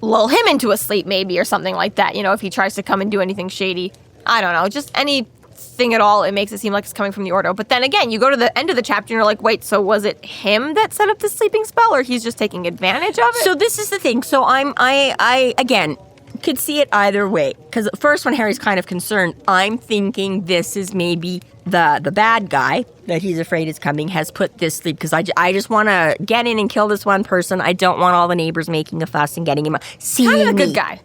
lull him into a sleep, maybe, or something like that. If he tries to come and do anything shady. I don't know. Just anything at all. It makes it seem like it's coming from the Ordo. But then again, you go to the end of the chapter and you're like, wait, so was it him that set up the sleeping spell, or he's just taking advantage of it? So this is the thing. So I again could see it either way. Because at first, when Harry's kind of concerned, I'm thinking this is maybe the bad guy that he's afraid is coming has put this sleep. Because I just want to get in and kill this one person. I don't want all the neighbors making a fuss and getting him. Kind of a good guy.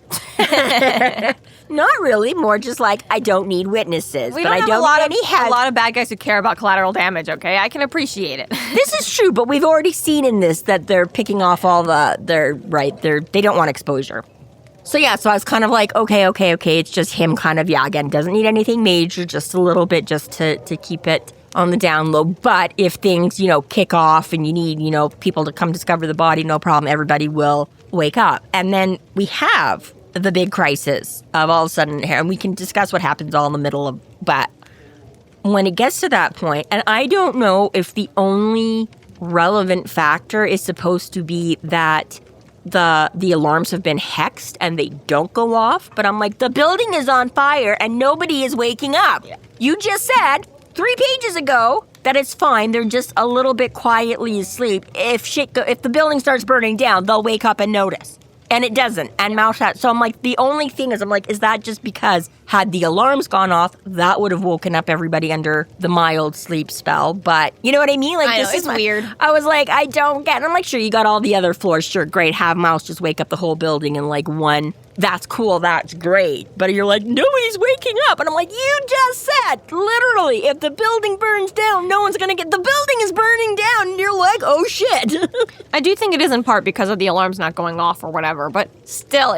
Not really. More just like, I don't need witnesses. We but don't I have don't a lot of bad guys who care about collateral damage, okay? I can appreciate it. This is true, but we've already seen in this that they're picking off all they don't want exposure. So I was kind of like, okay. It's just him kind of, again, doesn't need anything major, just a little bit just to keep it on the down low. But if things, kick off and you need, people to come discover the body, no problem. Everybody will wake up. And then we have the big crisis of all of a sudden, and we can discuss what happens all in the middle of, but when it gets to that point, and I don't know if the only relevant factor is supposed to be that the alarms have been hexed and they don't go off, but I'm like, the building is on fire and nobody is waking up. Yeah. You just said 3 pages ago that it's fine. They're just a little bit quietly asleep. If the building starts burning down, they'll wake up and notice. And it doesn't. And mouth shut. So I'm like, the only thing is, is that just because had the alarms gone off, that would have woken up everybody under the mild sleep spell. But you know what I mean? Like, I know, it's weird. I was like, I don't get it. And I'm like, sure, you got all the other floors. Sure, great. Have mouse just wake up the whole building in like one. That's cool. That's great. But you're like, nobody's waking up. And I'm like, you just said, literally, if the building burns down, no one's going to the building is burning down. And you're like, oh, shit. I do think it is in part because of the alarms not going off or whatever. But still,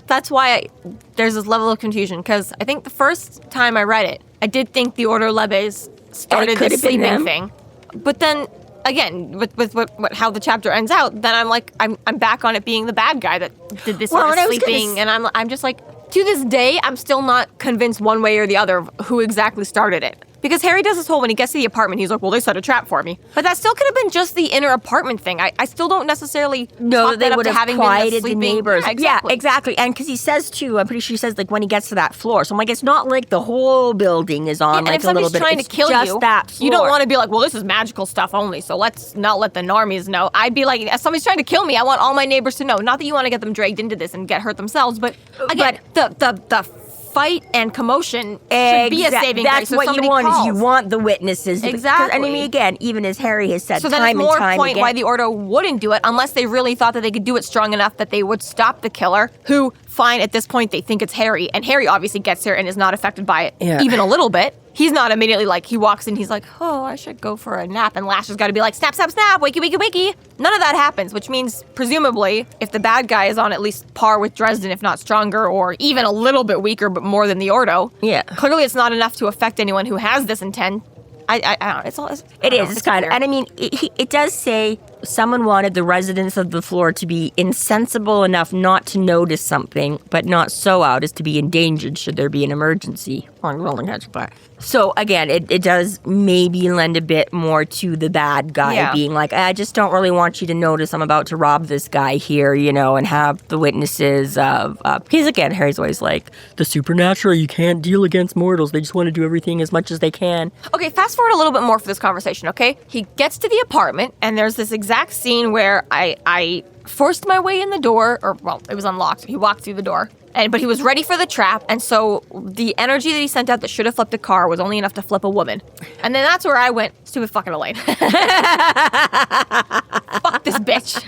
that's why there's this level of confusion. Because I think the first time I read it, I did think the Ordo Lebes started this sleeping thing. But then, again, with how the chapter ends out, then I'm like, I'm back on it being the bad guy that did this sort of sleeping. And I'm just like, to this day, I'm still not convinced one way or the other of who exactly started it. Because Harry does this whole, when he gets to the apartment, he's like, well, they set a trap for me. But that still could have been just the inner apartment thing. I still don't necessarily know that they would have quieted the neighbors. Yeah, exactly. And because he says, too, I'm pretty sure he says, like, when he gets to that floor. So I'm like, it's not like the whole building is on, like, a little bit. Trying to kill just you, that floor. You don't want to be like, well, this is magical stuff only, so let's not let the normies know. I'd be like, if somebody's trying to kill me, I want all my neighbors to know. Not that you want to get them dragged into this and get hurt themselves, but again, the fight and commotion should be a saving grace. That's what you want, is you want the witnesses. Exactly. And I mean, again, even as Harry has said so time and time again. So then it's more point why the Ordo wouldn't do it unless they really thought that they could do it strong enough that they would stop the killer, who, fine, at this point, they think it's Harry. And Harry obviously gets there and is not affected by it even a little bit. He's not immediately like, he walks in, he's like, oh, I should go for a nap. And Lash has got to be like, snap, snap, snap, wakey, wakey, wakey. None of that happens, which means, presumably, if the bad guy is on at least par with Dresden, if not stronger, or even a little bit weaker, but more than the Ordo, clearly it's not enough to affect anyone who has this intent. I don't know. It's kind of, and I mean, it does say someone wanted the residents of the floor to be insensible enough not to notice something, but not so out as to be endangered should there be an emergency. So again, it does maybe lend a bit more to the bad guy being like, I just don't really want you to notice I'm about to rob this guy here, and have the witnesses of, because again, Harry's always like, the supernatural, you can't deal against mortals. They just want to do everything as much as they can. Okay, fast forward a little bit more for this conversation, okay? He gets to the apartment, and there's this exact scene where I forced my way in the door, or, well, it was unlocked. He walked through the door. But he was ready for the trap, and so the energy that he sent out that should have flipped a car was only enough to flip a woman. And then that's where I went, stupid fucking Elaine. Fuck this bitch.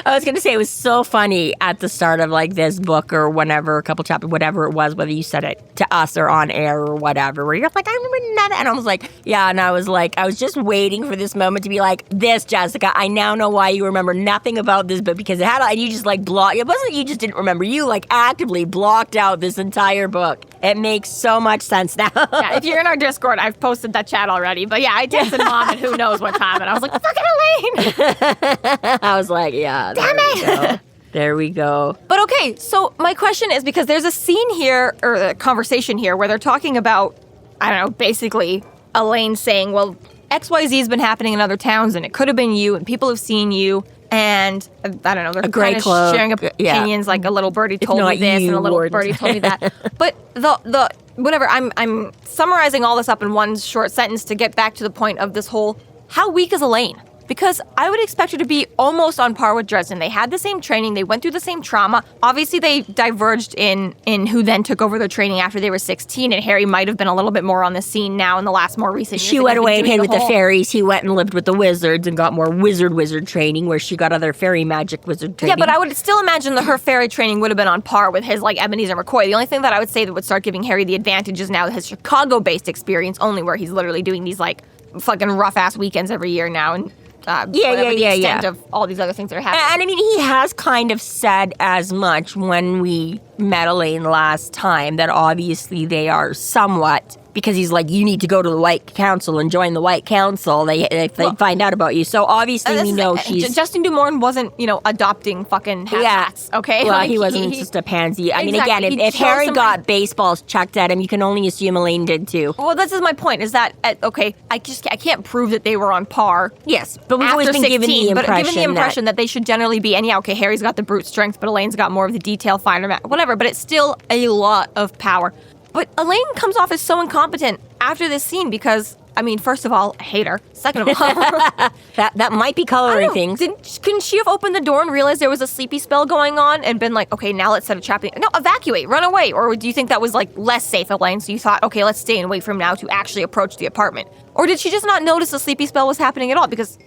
I was going to say, it was so funny at the start of, like, this book or whenever, a couple chapters, whatever it was, whether you said it to us or on air or whatever, where you're like, I remember nothing. And I was like, yeah, and I was like, I was just waiting for this moment to be like, this, Jessica, I now know why you remember nothing about this book, because it had, and you just, like, it wasn't you just didn't remember, you, like, actively blocked out this entire book. It makes so much sense now. Yeah, if you're in our Discord, I've posted that chat already. But yeah, I texted Mom at who knows what time, and I was like, fucking Elaine! I was like, yeah. Damn it! There we go. But okay, so my question is, because there's a scene here, or a conversation here, where they're talking about, I don't know, basically Elaine saying, well, XYZ's been happening in other towns, and it could have been you, and people have seen you. And I don't know, they're kind of sharing opinions, like a little birdie told me this and a little birdie told me that. But the whatever, I'm summarizing all this up in one short sentence to get back to the point of this whole, how weak is Elaine? Because I would expect her to be almost on par with Dresden. They had the same training. They went through the same trauma. Obviously, they diverged in who then took over their training after they were 16, and Harry might have been a little bit more on the scene now in the last more recent years. She went away and hid with the fairies. He went and lived with the wizards and got more wizard training, where she got other fairy magic wizard training. Yeah, but I would still imagine that her fairy training would have been on par with his, like, Ebenezer McCoy. The only thing that I would say that would start giving Harry the advantage is now his Chicago-based experience only, where he's literally doing these, like, fucking rough-ass weekends every year now, and the extent of all these other things that are happening. And I mean, he has kind of said as much when we met Elaine last time that obviously they are somewhat, because he's like, you need to go to the White Council and join the White Council if they find out about you. So obviously we know she's... Justin Dumoulin wasn't, adopting fucking hats, okay? Well, he wasn't just a pansy. I mean, again, if Harry got baseballs chucked at him, you can only assume Elaine did too. Well, this is my point, is that, I can't prove that they were on par. Yes, but we've always been 16, given the impression that they should generally be, and Harry's got the brute strength, but Elaine's got more of the detail finder, whatever, but it's still a lot of power. But Elaine comes off as so incompetent after this scene because, first of all, I hate her. Second of all... that might be coloring things. Couldn't she have opened the door and realized there was a sleepy spell going on and been like, okay, now let's set a trap? No, evacuate, run away. Or do you think that was less safe, Elaine? So you thought, okay, let's stay and wait from now to actually approach the apartment. Or did she just not notice the sleepy spell was happening at all? Because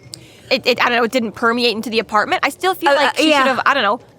it didn't permeate into the apartment. I still feel like she should have,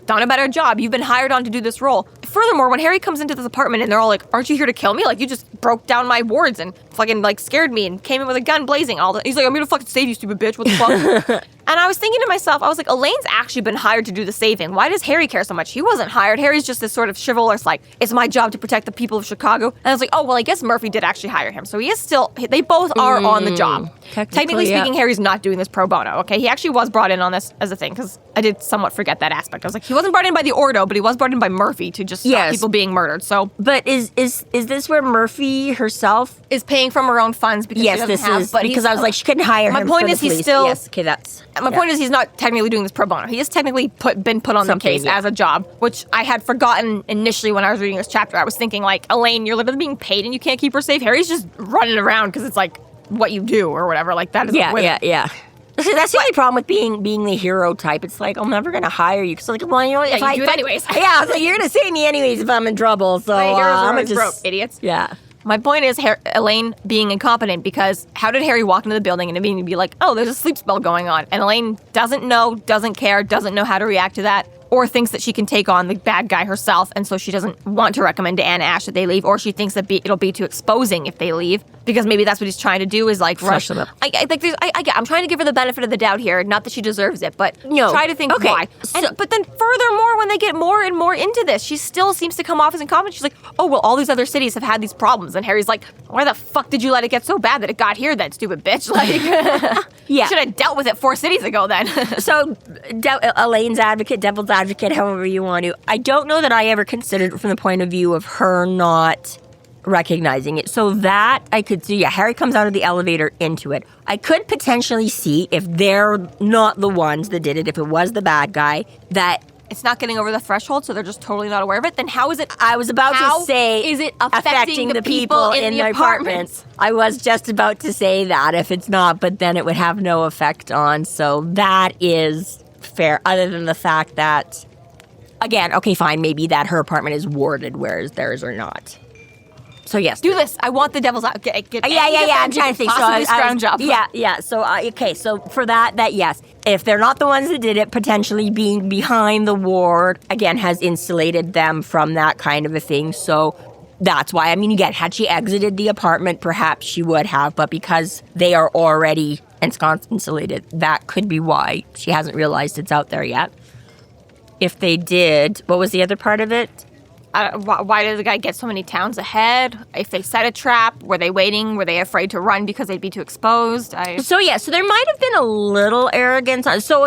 done a better job. You've been hired on to do this role. Furthermore, when Harry comes into this apartment and they're all like, aren't you here to kill me? You just broke down my wards and fucking scared me and came in with a gun blazing. He's like, I'm gonna fucking save you, stupid bitch. What the fuck? And I was thinking to myself, I was like, Elaine's actually been hired to do the saving. Why does Harry care so much? He wasn't hired. Harry's just this sort of chivalrous, it's my job to protect the people of Chicago. And I was like, oh, well, I guess Murphy did actually hire him. So he is still, they both are on the job. Technically speaking, Harry's not doing this pro bono, okay? He actually was brought in on this as a thing, because I did somewhat forget that aspect. I was like, he wasn't brought in by the Ordo, but he was brought in by Murphy to just stop people being murdered. So, but is this where Murphy herself is paying from her own funds because she doesn't have? But because I was like, she couldn't hire him. My point is, he's still My point is, he's not technically doing this pro bono. He has technically been put on the case as a job, which I had forgotten initially when I was reading this chapter. I was thinking Elaine, you're literally being paid and you can't keep her safe. Harry's just running around because it's what you do or whatever. That is yeah. That's the only problem with being the hero type. It's I'm never gonna hire you because if I do it anyways. Yeah, so you're gonna save me anyways if I'm in trouble. So I'm just broke, idiots. Yeah. My point is Elaine being incompetent, because how did Harry walk into the building and immediately be like, oh, there's a sleep spell going on? And Elaine doesn't know, doesn't care, doesn't know how to react to that, or thinks that she can take on the bad guy herself, and so she doesn't want to recommend to Anna Ash that they leave, or she thinks that it'll be too exposing if they leave, because maybe that's what he's trying to do is rush them up. I'm trying to give her the benefit of the doubt here, not that she deserves it, but try to think why. But then furthermore, when they get more and more into this, she still seems to come off as incompetent. She's like, oh, well, all these other cities have had these problems, and Harry's like, why the fuck did you let it get so bad that it got here then, stupid bitch? You should have dealt with it 4 cities ago then. So, Elaine's advocate, devil's advocate, however you want to. I don't know that I ever considered it from the point of view of her not recognizing it. So that I could see, Harry comes out of the elevator into it. I could potentially see if they're not the ones that did it, if it was the bad guy, that it's not getting over the threshold, so they're just totally not aware of it, then how is it... I was about to say... is it affecting the people in the apartments? I was just about to say that if it's not, but then it would have no effect on, so that is fair, other than the fact that, again, okay, fine, maybe that her apartment is warded, whereas theirs are not. So yes, do this. I want the devil's out. Yeah. I'm trying to think. Job. Yeah. So okay. So for that yes, if they're not the ones that did it, potentially being behind the ward again has insulated them from that kind of a thing. So that's why. I mean, again, had she exited the apartment, perhaps she would have. But because they are already ensconced, insulated, that could be why she hasn't realized it's out there yet. If they did, what was the other part of it? Why did the guy get so many towns ahead? If they set a trap, were they waiting? Were they afraid to run because they'd be too exposed? So there might have been a little arrogance. So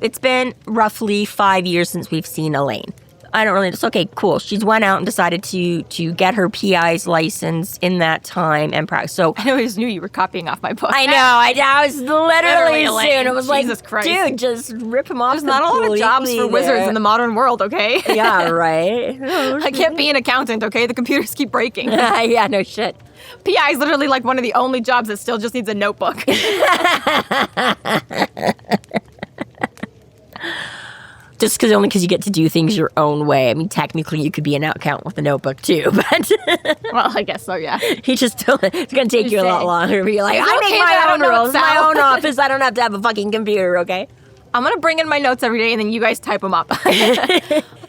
it's been roughly 5 years since we've seen Elaine. I don't really... It's okay, cool. She's went out and decided to get her PI's license in that time and practice. So I always knew you were copying off my book. I know. I was literally soon. It was Jesus Christ. Dude, just rip him off. There's not a lot of jobs for wizards in the modern world, okay? Yeah, right. I can't be an accountant, okay? The computers keep breaking. Yeah, no shit. PI is literally one of the only jobs that still just needs a notebook. Just because you get to do things your own way. I mean, technically, you could be an accountant with a notebook, too, but... Well, I guess so, yeah. It's going to take you a lot longer. But you're like, I make my own rules, my own office. I don't have to have a fucking computer, okay? I'm going to bring in my notes every day, and then you guys type them up.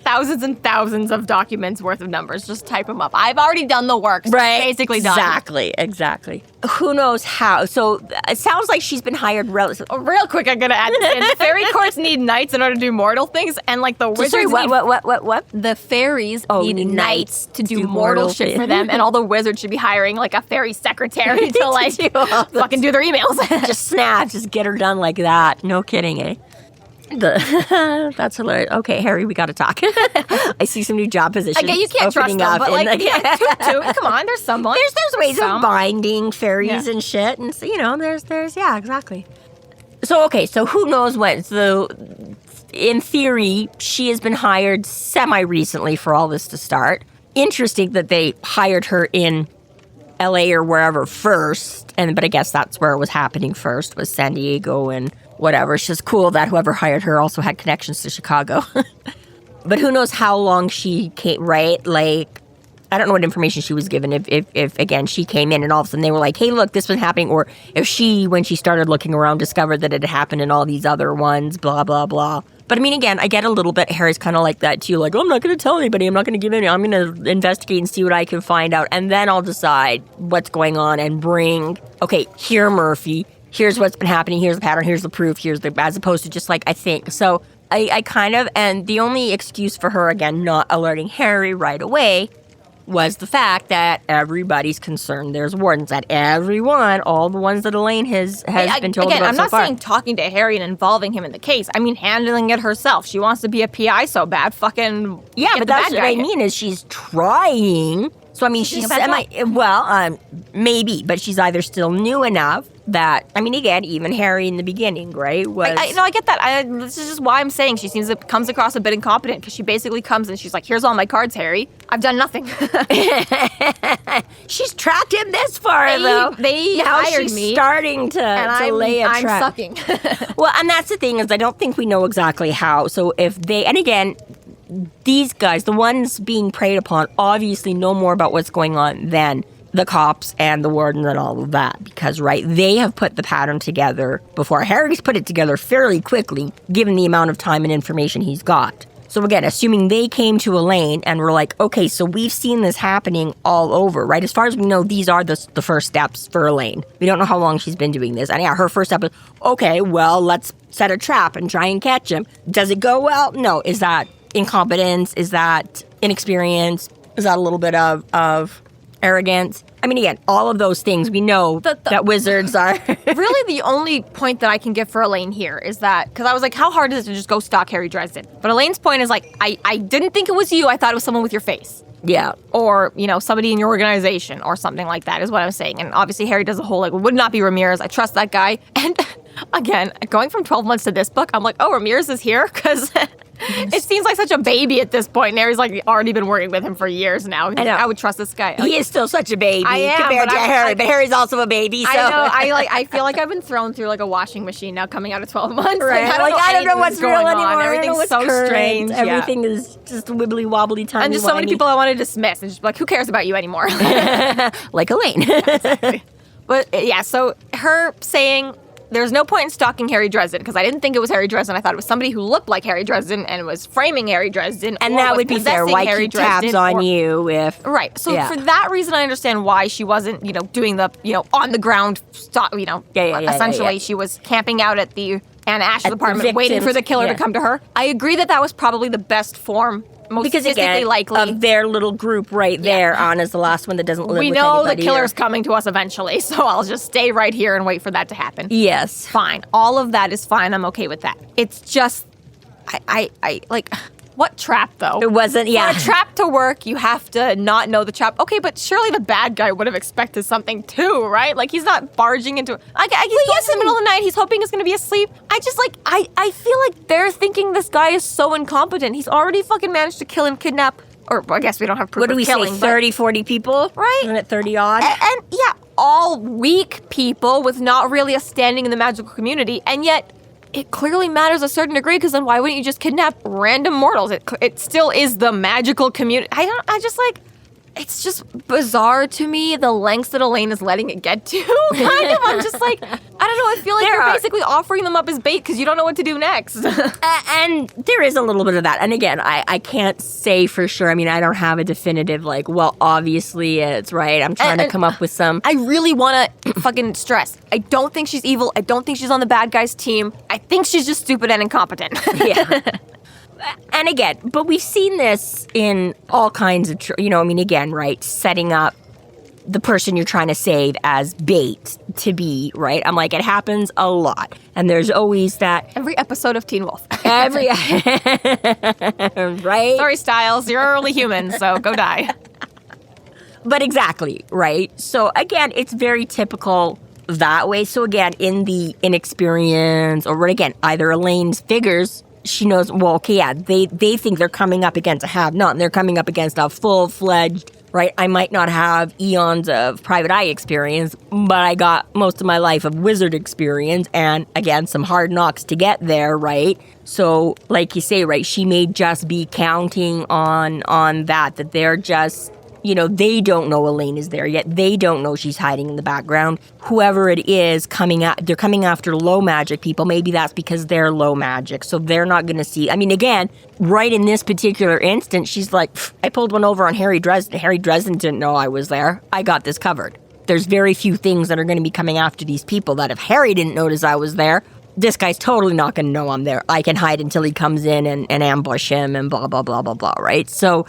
thousands and thousands of documents worth of numbers. Just type them up. I've already done the work. So Right. Basically done. Exactly. Who knows how? So it sounds like she's been hired relatively. Oh, real quick, I'm going to add this in. Fairy courts need knights in order to do mortal things, and like the wizards Sorry, need... what? The fairies need knights to do mortal mortal shit shit. for them, and all the wizards should be hiring like a fairy secretary to like fucking do their emails. Just snap, just get her done like that. No kidding, eh? That's hilarious. Okay, Harry, we got to talk. I see some new job positions. Again, you can't trust opening them, up but in like, the- yeah, toot. Come on, there's someone. There's ways Some. of binding fairies Yeah. and shit, and so, there's yeah, exactly. So who knows what? So in theory, she has been hired semi-recently for all this to start. Interesting that they hired her in LA or wherever first, but I guess that's where it was happening first, was San Diego and whatever. It's just cool that whoever hired her also had connections to Chicago. But who knows how long she came, right? Like, I don't know what information she was given if again, she came in and all of a sudden they were like, hey, look, this was happening. Or if she, when she started looking around, discovered that it had happened in all these other ones, blah, blah, blah. But I mean, again, I get a little bit, Harry's kind of like that too. Like, I'm not going to tell anybody. I'm not going to give any. I'm going to investigate and see what I can find out. And then I'll decide what's going on and bring, okay, here, Murphy. Here's what's been happening. Here's the pattern. Here's the proof. As opposed to just like, I think. So I kind of, and the only excuse for her, again, not alerting Harry right away was the fact that everybody's concerned. There's wardens at everyone, all the ones that Elaine has been told again, about I'm so not far. saying talking to Harry and involving him in the case. I mean handling it herself. She wants to be a PI so bad. Fucking Yeah, get but the that's bad what guy. I mean is she's trying. So I mean, She's she's being a bad maybe, but she's either still new enough that I mean, again, even Harry in the beginning, right? Was I get that. This is just why I'm saying she comes across a bit incompetent because she basically comes and she's like, "Here's all my cards, Harry. I've done nothing." she's tracked him this far though. They now hired she's me, starting to lay a I'm trap. sucking. Well, and that's the thing is I don't think we know exactly how. So if they, and again, these guys, the ones being preyed upon, obviously know more about what's going on than the cops and the warden and all of that. Because, right, they have put the pattern together before. Harry's put it together fairly quickly, given the amount of time and information he's got. So again, assuming they came to Elaine and were like, okay, so we've seen this happening all over, right? As far as we know, these are the first steps for Elaine. We don't know how long she's been doing this. And yeah, her first step is, okay, well, let's set a trap and try and catch him. Does it go well? No. Is that incompetence? Is that inexperience? Is that a little bit of arrogance? I mean, again, all of those things we know that wizards are. Really, the only point that I can give for Elaine here is that, because I was like, how hard is it to just go stalk Harry Dresden? But Elaine's point is like, I didn't think it was you. I thought it was someone with your face. Yeah. Or, somebody in your organization or something like that is what I'm saying. And obviously Harry does the whole, like, would not be Ramirez. I trust that guy. And again, going from 12 months to this book, I'm like, oh, Ramirez is here? Because it seems like such a baby at this point. And Harry's like already been working with him for years now. I know. I would trust this guy. He is still such a baby I am, compared but to I'm Harry, like- but Harry's also a baby, so. I know. I feel like I've been thrown through like a washing machine now coming out of 12 months. Right. I don't I don't know anything what's real going on. anymore. Everything's I don't know what's so current. strange. Yeah. Everything is just wibbly wobbly, tiny And just so many people I want to dismiss and just be like, who cares about you anymore? like Elaine. But yeah, so her saying there's no point in stalking Harry Dresden because I didn't think it was Harry Dresden. I thought it was somebody who looked like Harry Dresden and was framing Harry Dresden. And or that was would be fair. possessing Why Harry keep tabs Dresden on or- you if... Right. So Yeah. for that reason, I understand why she wasn't, doing the, on the ground, essentially yeah. she was camping out at the Anna Ash's At the apartment waiting for the victims, killer yeah. to come to her. I agree that was probably the best form, most Because statistically again, likely. of their little group right there, Anna's the last one that doesn't live We with know the anybody killer's or- coming to us eventually, so I'll just stay right here and wait for that to happen. Yes. Fine. All of that is fine. I'm okay with that. It's just, I like, what trap though? It wasn't, yeah. For a trap to work, you have to not know the trap. Okay, but surely the bad guy would have expected something too, right? Like he's not barging into. Yes, in the middle of the night, he's hoping he's going to be asleep. I just like, I feel like they're thinking this guy is so incompetent. He's already fucking managed to kill and kidnap. Or I guess we don't have proof What do of we killing, say, but- 30, 40 people? Right. Isn't it 30 odd? And yeah, all weak people with not really a standing in the magical community, and yet it clearly matters a certain degree because then why wouldn't you just kidnap random mortals? It still is the magical community. it's just bizarre to me, the lengths that Elaine is letting it get to. Kind of. I'm just like, I don't know. I feel like you're basically offering them up as bait because you don't know what to do next. And there is a little bit of that. And again, I can't say for sure. I mean, I don't have a definitive, like, well, obviously it's right. I'm trying to come up with some. I really want to fucking stress. I don't think she's evil. I don't think she's on the bad guys' team. I think she's just stupid and incompetent. Yeah. And again, but we've seen this in all kinds of, again, right, setting up the person you're trying to save as bait to be, right? I'm like, it happens a lot. And there's always that. Every episode of Teen Wolf. Right? Sorry, Styles, you're only human, so go die. But exactly, right? So again, it's very typical that way. So again, in the inexperience, or again, either Elaine's figures, she knows, well, okay, yeah, they think they're coming up against a have-not, and they're coming up against a full-fledged, right? I might not have eons of private eye experience, but I got most of my life of wizard experience, and again, some hard knocks to get there, right? So, like you say, right, she may just be counting on that they're just, they don't know Elaine is there yet. They don't know she's hiding in the background. Whoever it is they're coming after low magic people. Maybe that's because they're low magic, so they're not going to see. I mean, again, right in this particular instance, she's like, I pulled one over on Harry Dresden. Harry Dresden didn't know I was there. I got this covered. There's very few things that are going to be coming after these people that if Harry didn't notice I was there, this guy's totally not going to know I'm there. I can hide until he comes in and ambush him and blah, blah, blah, blah, blah, right? So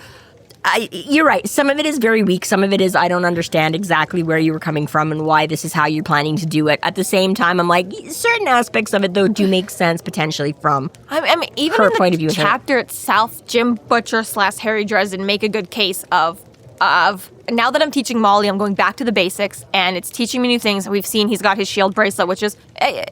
you're right. Some of it is very weak. Some of it is I don't understand exactly where you were coming from and why this is how you're planning to do it. At the same time, I'm like, certain aspects of it, though, do make sense potentially from I mean, even her in the point of view. chapter itself, Jim Butcher / Harry Dresden make a good case of now that I'm teaching Molly, I'm going back to the basics, and it's teaching me new things. We've seen he's got his shield bracelet, which is,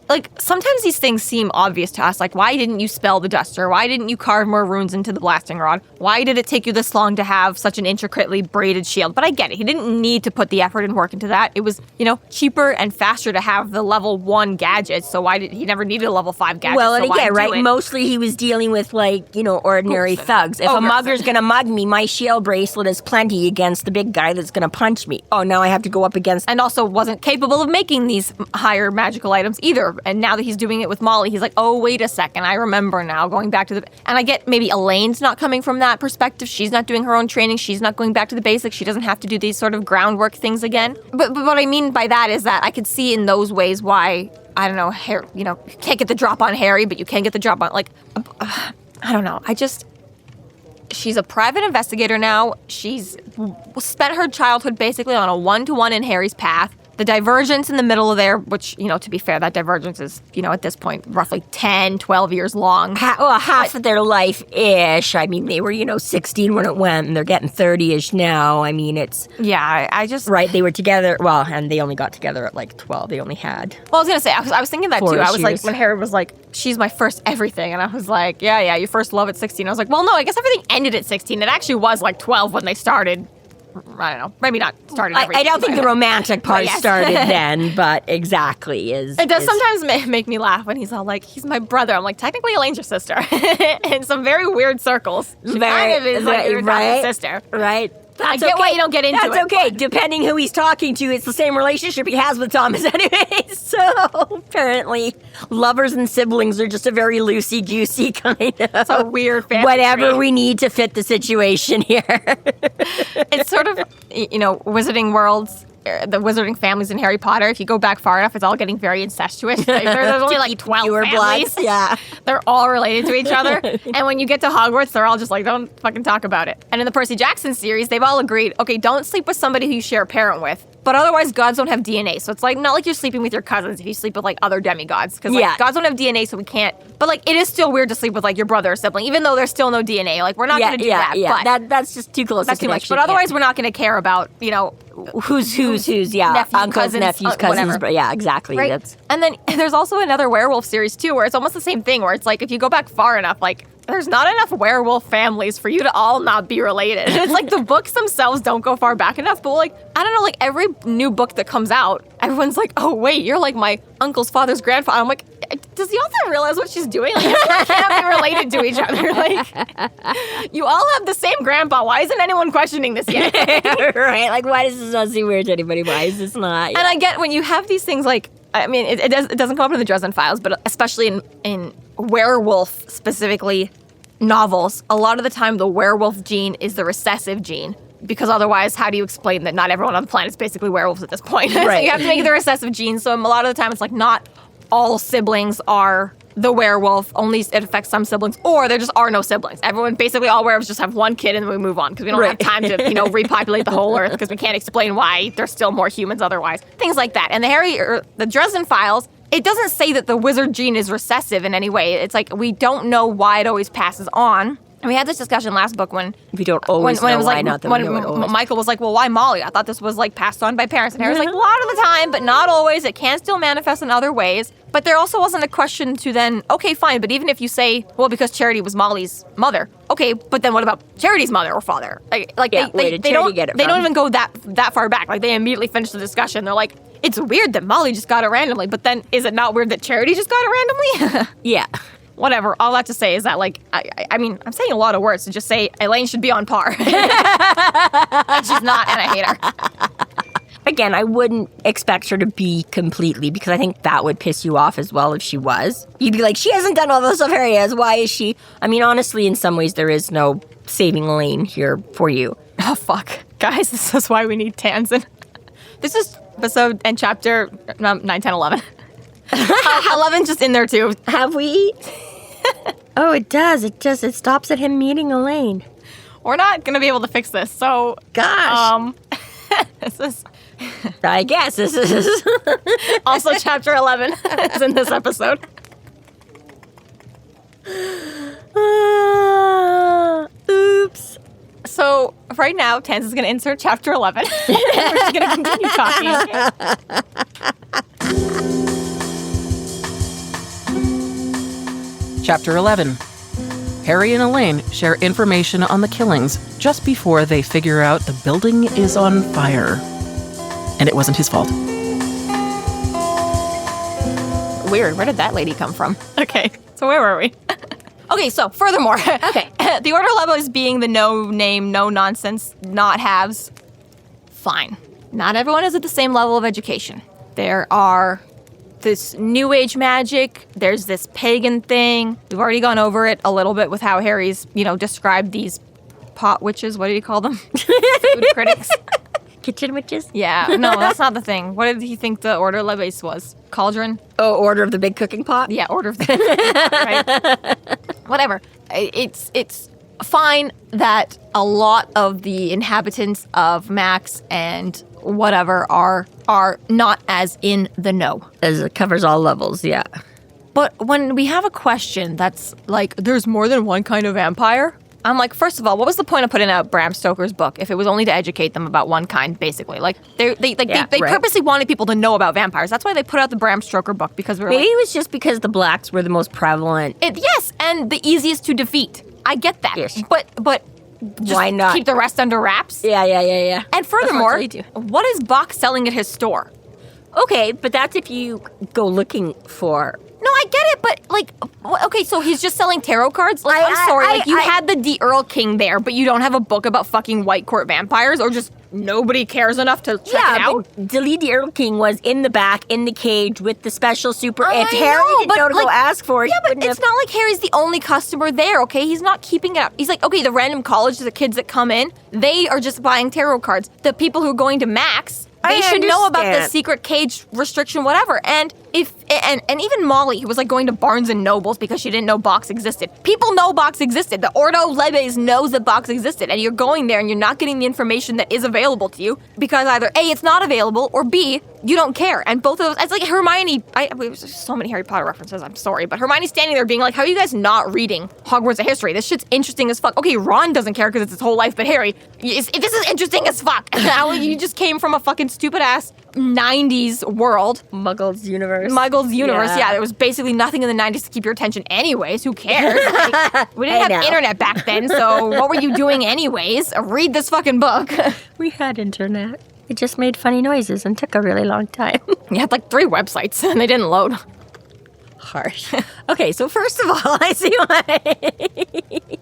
like, sometimes these things seem obvious to us. Like, why didn't you spell the duster? Why didn't you carve more runes into the blasting rod? Why did it take you this long to have such an intricately braided shield? But I get it. He didn't need to put the effort and work into that. It was, cheaper and faster to have the level 1 gadget, so why did he never needed a level 5 gadget? Well, and so again, right, mostly he was dealing with, like, ordinary thugs. If a mugger's going to mug me, my shield bracelet is plenty against the big guy that's going to punch me. Oh, now I have to go up against... And also wasn't capable of making these higher magical items either. And now that he's doing it with Molly, he's like, oh, wait a second, I remember now, going back to the... And I get maybe Elaine's not coming from that perspective. She's not doing her own training. She's not going back to the basics. She doesn't have to do these sort of groundwork things again. But what I mean by that is that I could see in those ways why, I don't know, Harry, you can't get the drop on Harry, but you can get the drop on, like, I don't know. She's a private investigator now. She's spent her childhood basically on a one-to-one in Harry's path. The divergence in the middle of there, which, to be fair, that divergence is, at this point, roughly 10, 12 years long. Half of their life-ish. I mean, they were, 16 when it went, and they're getting 30-ish now. I mean, it's... Yeah, I just... Right, they were together, well, and they only got together at, like, 12. They only had... Well, I was going to say, I was thinking that, too. I was years. like, when Harry was like, she's my first everything, and I was like, yeah, you first love at 16. I was like, well, no, I guess everything ended at 16. It actually was, like, 12 when they started... I don't know. Maybe not started everything. I don't think the romantic part started then, but exactly is... It does sometimes make me laugh when he's all like, he's my brother. I'm like, technically Elaine's your sister. In some very weird circles. She kind of is like your adopted sister. Right. I get why you don't get into it. That's okay. Depending who he's talking to, it's the same relationship he has with Thomas anyway. So apparently, lovers and siblings are just a very loosey-goosey kind of... It's a weird family whatever tree. We need to fit the situation here. It's sort of, wizarding worlds... The wizarding families in Harry Potter, if you go back far enough, it's all getting very incestuous. There's only like 12 families. Bloods, yeah. They're all related to each other. And when you get to Hogwarts, they're all just like, don't fucking talk about it. And in the Percy Jackson series, they've all agreed, okay, don't sleep with somebody who you share a parent with. But otherwise, gods don't have DNA. So it's like, not like you're sleeping with your cousins if you sleep with like other demigods. Because gods don't have DNA, so we can't. But like, it is still weird to sleep with like your brother or sibling, even though there's still no DNA. Like, we're not going to do that. Yeah, but that's just too close. That's too much. But otherwise, we're not going to care about, who's, yeah. Nephews, uncles, nephews, cousins. But yeah, exactly. Right? And then there's also another werewolf series too, where it's almost the same thing, where it's like, if you go back far enough, like, there's not enough werewolf families for you to all not be related. It's like the books themselves don't go far back enough, but like, I don't know, like every new book that comes out, everyone's like, oh wait, you're like my uncle's father's grandfather. I'm like, does the author realize what she's doing? Like, everyone can't be related to each other. Like, you all have the same grandpa. Why isn't anyone questioning this yet? Right? Like, why does this not seem weird to anybody? Why is this not? And I get when you have these things like, I mean, it doesn't come up in the Dresden Files, but especially in werewolf, specifically, novels, a lot of the time the werewolf gene is the recessive gene. Because otherwise, how do you explain that not everyone on the planet is basically werewolves at this point? Right. So you have to make it the recessive gene. So a lot of the time, it's like not all siblings are the werewolf. Only it affects some siblings, or there just are no siblings. Everyone, basically, all werewolves just have one kid, and then we move on because we don't have time to, repopulate the whole Earth because we can't explain why there's still more humans otherwise. Things like that. And the Dresden Files. It doesn't say that the wizard gene is recessive in any way. It's like we don't know why it always passes on. And we had this discussion last book when we don't always know why, not that we know it always. Michael was like, well, why Molly? I thought this was like passed on by parents. And Harry's like, a lot of the time, but not always. It can still manifest in other ways. But there also wasn't a question to then, okay, fine, but even if you say, well, because Charity was Molly's mother, okay, but then what about Charity's mother or father? They don't even go that far back. Like, they immediately finish the discussion. They're like, it's weird that Molly just got it randomly, but then is it not weird that Charity just got it randomly? Yeah. Whatever. All that to say is that, like, I mean, I'm saying a lot of words to just say Elaine should be on par. And she's not, and I hate her. Again, I wouldn't expect her to be completely, because I think that would piss you off as well if she was. You'd be like, she hasn't done all the stuff Harry has. Why is she? I mean, honestly, in some ways, there is no saving Elaine here for you. Oh, fuck. Guys, this is why we need Tansenn. This is episode and chapter 9, 10, 11. 11's just in there, too. Have we? Oh, it does. It stops at him meeting Elaine. We're not going to be able to fix this, so... Gosh. This is... I guess this is... Also, chapter 11 is in this episode. Oops. So, right now, Tansen's going to insert chapter 11. We're just going to continue talking. Chapter 11. Harry and Elaine share information on the killings just before they figure out the building is on fire. And it wasn't his fault. Weird. Where did that lady come from? Okay, so where were we? Okay, so furthermore, okay, the Ordo Lebe is being the no name, no nonsense, not haves. Fine. Not everyone is at the same level of education. There are this new age magic, there's this pagan thing. We've already gone over it a little bit with how Harry's, described these pot witches. What did he call them? Food critics. Kitchen witches? Yeah, no, that's not the thing. What did he think the Ordo Lebe was? Cauldron? Oh, Order of the Big Cooking Pot? Yeah, Order of the Big Cooking Pot, right? Whatever. It's fine that a lot of the inhabitants of Max and whatever are not as in the know. As it covers all levels, yeah. But when we have a question that's like, there's more than one kind of vampire, I'm like, first of all, what was the point of putting out Bram Stoker's book if it was only to educate them about one kind, basically? Like, they purposely wanted people to know about vampires. That's why they put out the Bram Stoker book, because we were maybe it was just because the blacks were the most prevalent. Yes, and the easiest to defeat. I get that. Yes. But just why not keep the rest under wraps? Yeah. And furthermore, what is Bach selling at his store? Okay, but that's if you go looking for... No, I get it, but, okay, so he's just selling tarot cards? Like, I'm sorry, you had the D. Earl King there, but you don't have a book about fucking white court vampires, or just nobody cares enough to check it out? But Lee D. Earl King was in the back, in the cage, with the special super... If Harry didn't know to go ask for it... Yeah, but it's not like Harry's the only customer there, okay? He's not keeping it up. He's like, okay, the random college, the kids that come in, they are just buying tarot cards. The people who are going to Max... They should know about the secret cage restriction, whatever. And even Molly, who was like going to Barnes and Nobles because she didn't know Box existed. People know Box existed. The Ordo Lebe knows that Box existed, and you're going there and you're not getting the information that is available to you because either A, it's not available, or B, you don't care. And both of those, it's like Hermione. There's so many Harry Potter references. I'm sorry, but Hermione's standing there being like, "How are you guys not reading Hogwarts of History? This shit's interesting as fuck." Okay, Ron doesn't care because it's his whole life, but Harry, this is interesting as fuck. You just came from a fucking stupid ass 90s world. Muggles universe, yeah. There was basically nothing in the 90s to keep your attention anyways. Who cares? Like, we didn't have internet back then, so what were you doing anyways? Read this fucking book. We had internet. It just made funny noises and took a really long time. You had like 3 websites and they didn't load. Harsh. Okay, so first of all, I see why.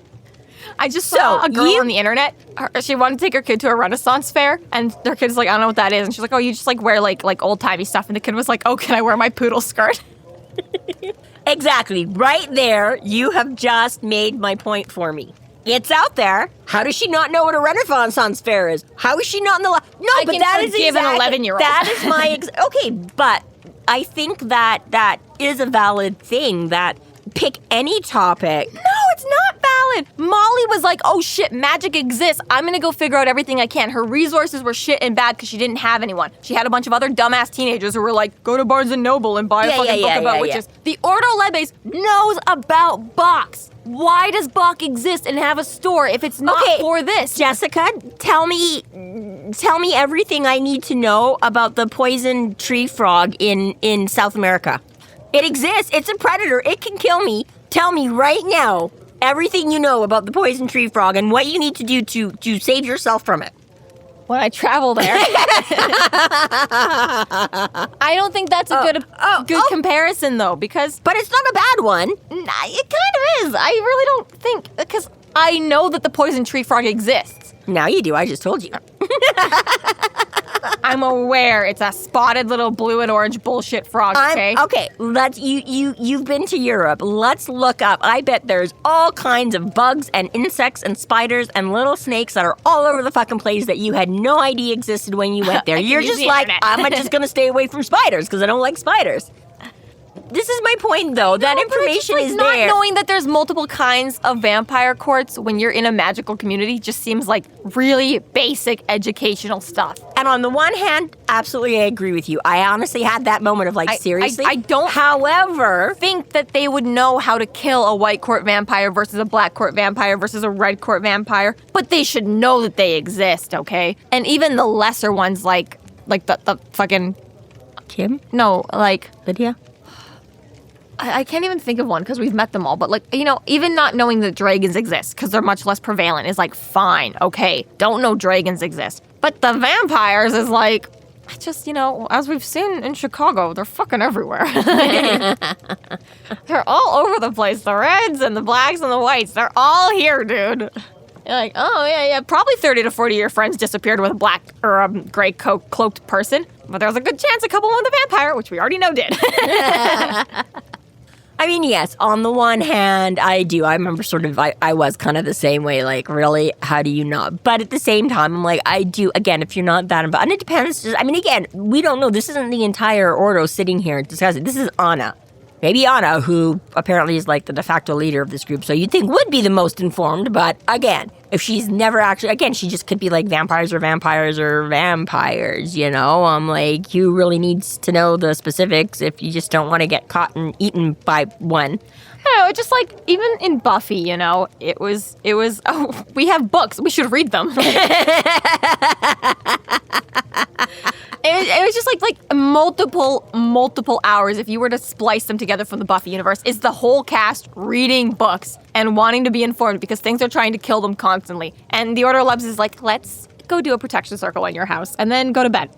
I just saw a girl on the internet. She wanted to take her kid to a Renaissance fair, and their kid's like, I don't know what that is. And she's like, oh, you just like wear like old-timey stuff. And the kid was like, oh, can I wear my poodle skirt? Exactly. Right there, you have just made my point for me. It's out there. How does she not know what a Renaissance fair is? How is she not in the... No, but that is forgive an 11-year-old. That is my... Okay, but I think that is a valid thing, that pick any topic. No, it's not valid. Molly was like, oh shit, magic exists. I'm gonna go figure out everything I can. Her resources were shit and bad because she didn't have anyone. She had a bunch of other dumbass teenagers who were like, go to Barnes & Noble and buy a fucking book about witches. The Ordo Lebe knows about Bach's. Why does Bach exist and have a store if it's not for this? Jessica, tell me everything I need to know about the poison tree frog in South America. It exists. It's a predator. It can kill me. Tell me right now everything you know about the poison tree frog and what you need to do to save yourself from it. When I travel there. I don't think that's a good comparison, though, because... But it's not a bad one. It kind of is. I really don't think... Because I know that the poison tree frog exists. Now you do. I just told you. I'm aware it's a spotted little blue and orange bullshit frog, okay? Okay, you've been to Europe. Let's look up. I bet there's all kinds of bugs and insects and spiders and little snakes that are all over the fucking place that you had no idea existed when you went there. You're just like, I'm just going to stay away from spiders because I don't like spiders. This is my point, though. That information is there. Not knowing that there's multiple kinds of vampire courts when you're in a magical community just seems like really basic educational stuff. And on the one hand, absolutely I agree with you. I honestly had that moment of like, seriously? I don't, however, think that they would know how to kill a white court vampire versus a black court vampire versus a red court vampire. But they should know that they exist, okay? And even the lesser ones like the fucking... Kim? No, like... Lydia? I can't even think of one because we've met them all. But, like, you know, even not knowing that dragons exist because they're much less prevalent is like, fine, okay, don't know dragons exist. But the vampires is like, just, you know, as we've seen in Chicago, they're fucking everywhere. They're all over the place. The reds and the blacks and the whites, they're all here, dude. You're like, oh, yeah, probably 30 to 40 of your friends disappeared with a black or a gray cloaked person. But there's a good chance a couple with a vampire, which we already know did. I mean, yes, on the one hand, I do. I remember sort of, I was kind of the same way, like, really, how do you not? But at the same time, I'm like, I do, again, if you're not that involved, and it depends, I mean, again, we don't know. This isn't the entire Ordo sitting here discussing. This is Anna. Maybe Anna, who apparently is like the de facto leader of this group, so you'd think would be the most informed, but again, if she's never actually, again, she just could be like vampires, you know? I'm like, you really needs to know the specifics if you just don't want to get caught and eaten by one. I don't know, just like, even in Buffy, you know, it was, oh, we have books, we should read them. It was just like multiple hours if you were to splice them together from the Buffy universe. Is the whole cast reading books and wanting to be informed because things are trying to kill them constantly. And the Ordo Lebe is like, let's go do a protection circle in your house and then go to bed.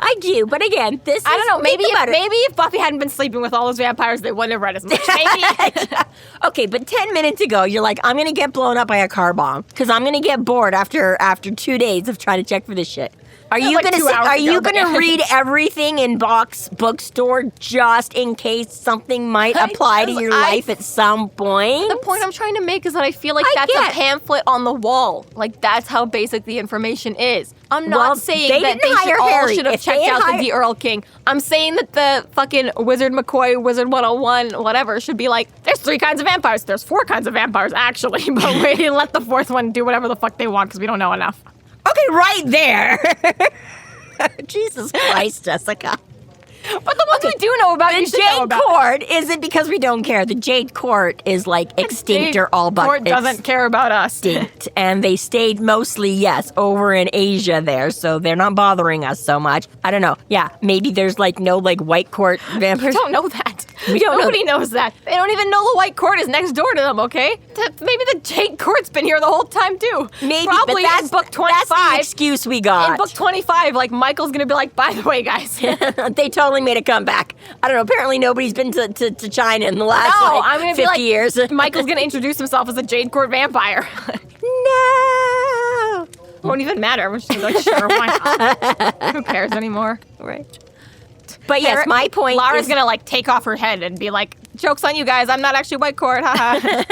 I do, but again, this is... I don't know, maybe if Buffy hadn't been sleeping with all those vampires, they wouldn't have read as much. Maybe. Okay, but 10 minutes ago, you're like, I'm going to get blown up by a car bomb because I'm going to get bored after 2 days of trying to check for this shit. Are you going to read everything in Bach's bookstore just in case something might apply to your life at some point? The point I'm trying to make is that I feel like that's a pamphlet on the wall. Like, that's how basic the information is. I'm not saying that they should have checked out the Earl King. I'm saying that the fucking Wizard McCoy, Wizard 101, whatever, should be like, there's 3 kinds of vampires. There's 4 kinds of vampires, actually. But we let the 4th one do whatever the fuck they want because we don't know enough. Okay, right there. Jesus Christ, Jessica. But the ones we do know about, the Jade Court isn't because we don't care. The Jade Court is like extinct or all but Court doesn't care about us. Extinct. And they stayed mostly, yes, over in Asia there, so they're not bothering us so much. I don't know. Yeah, maybe there's like no like white court vampires. I don't know that. We don't know. Nobody knows that. They don't even know the White Court is next door to them, okay? Maybe the Jade Court's been here the whole time, too. Maybe, Probably but that's in book 25. That's the excuse we got. In book 25, like, Michael's gonna be like, by the way, guys. They totally made a comeback. I don't know. Apparently, nobody's been to China in the last I'm gonna 50 be like, years. Michael's gonna introduce himself as a Jade Court vampire. No. Won't even matter. We're just gonna be like, sure, why not? Who cares anymore? Right. But yes, my point Lara's is... gonna like take off her head and be like, joke's on you guys, I'm not actually White Court, haha.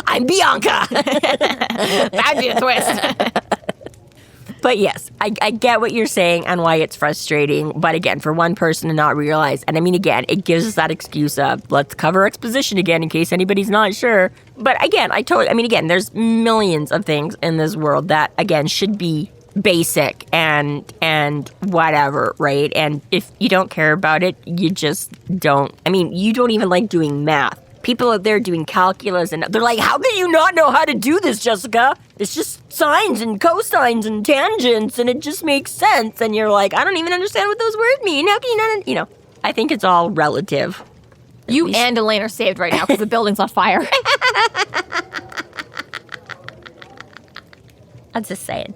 I'm Bianca. That'd be a twist. But yes, I get what you're saying and why it's frustrating. But again, for one person to not realize, and I mean, again, it gives us that excuse of let's cover exposition again in case anybody's not sure. But again, again, there's millions of things in this world that, again, should be basic and whatever, right? And if you don't care about it, you just don't. I mean, you don't even like doing math. People out there doing calculus, and they're like, how can you not know how to do this, Jessica? It's just sines and cosines and tangents, and it just makes sense. And you're like, I don't even understand what those words mean. How can you not? I think it's all relative. You and Elaine are saved right now because the building's on fire. I'm just saying.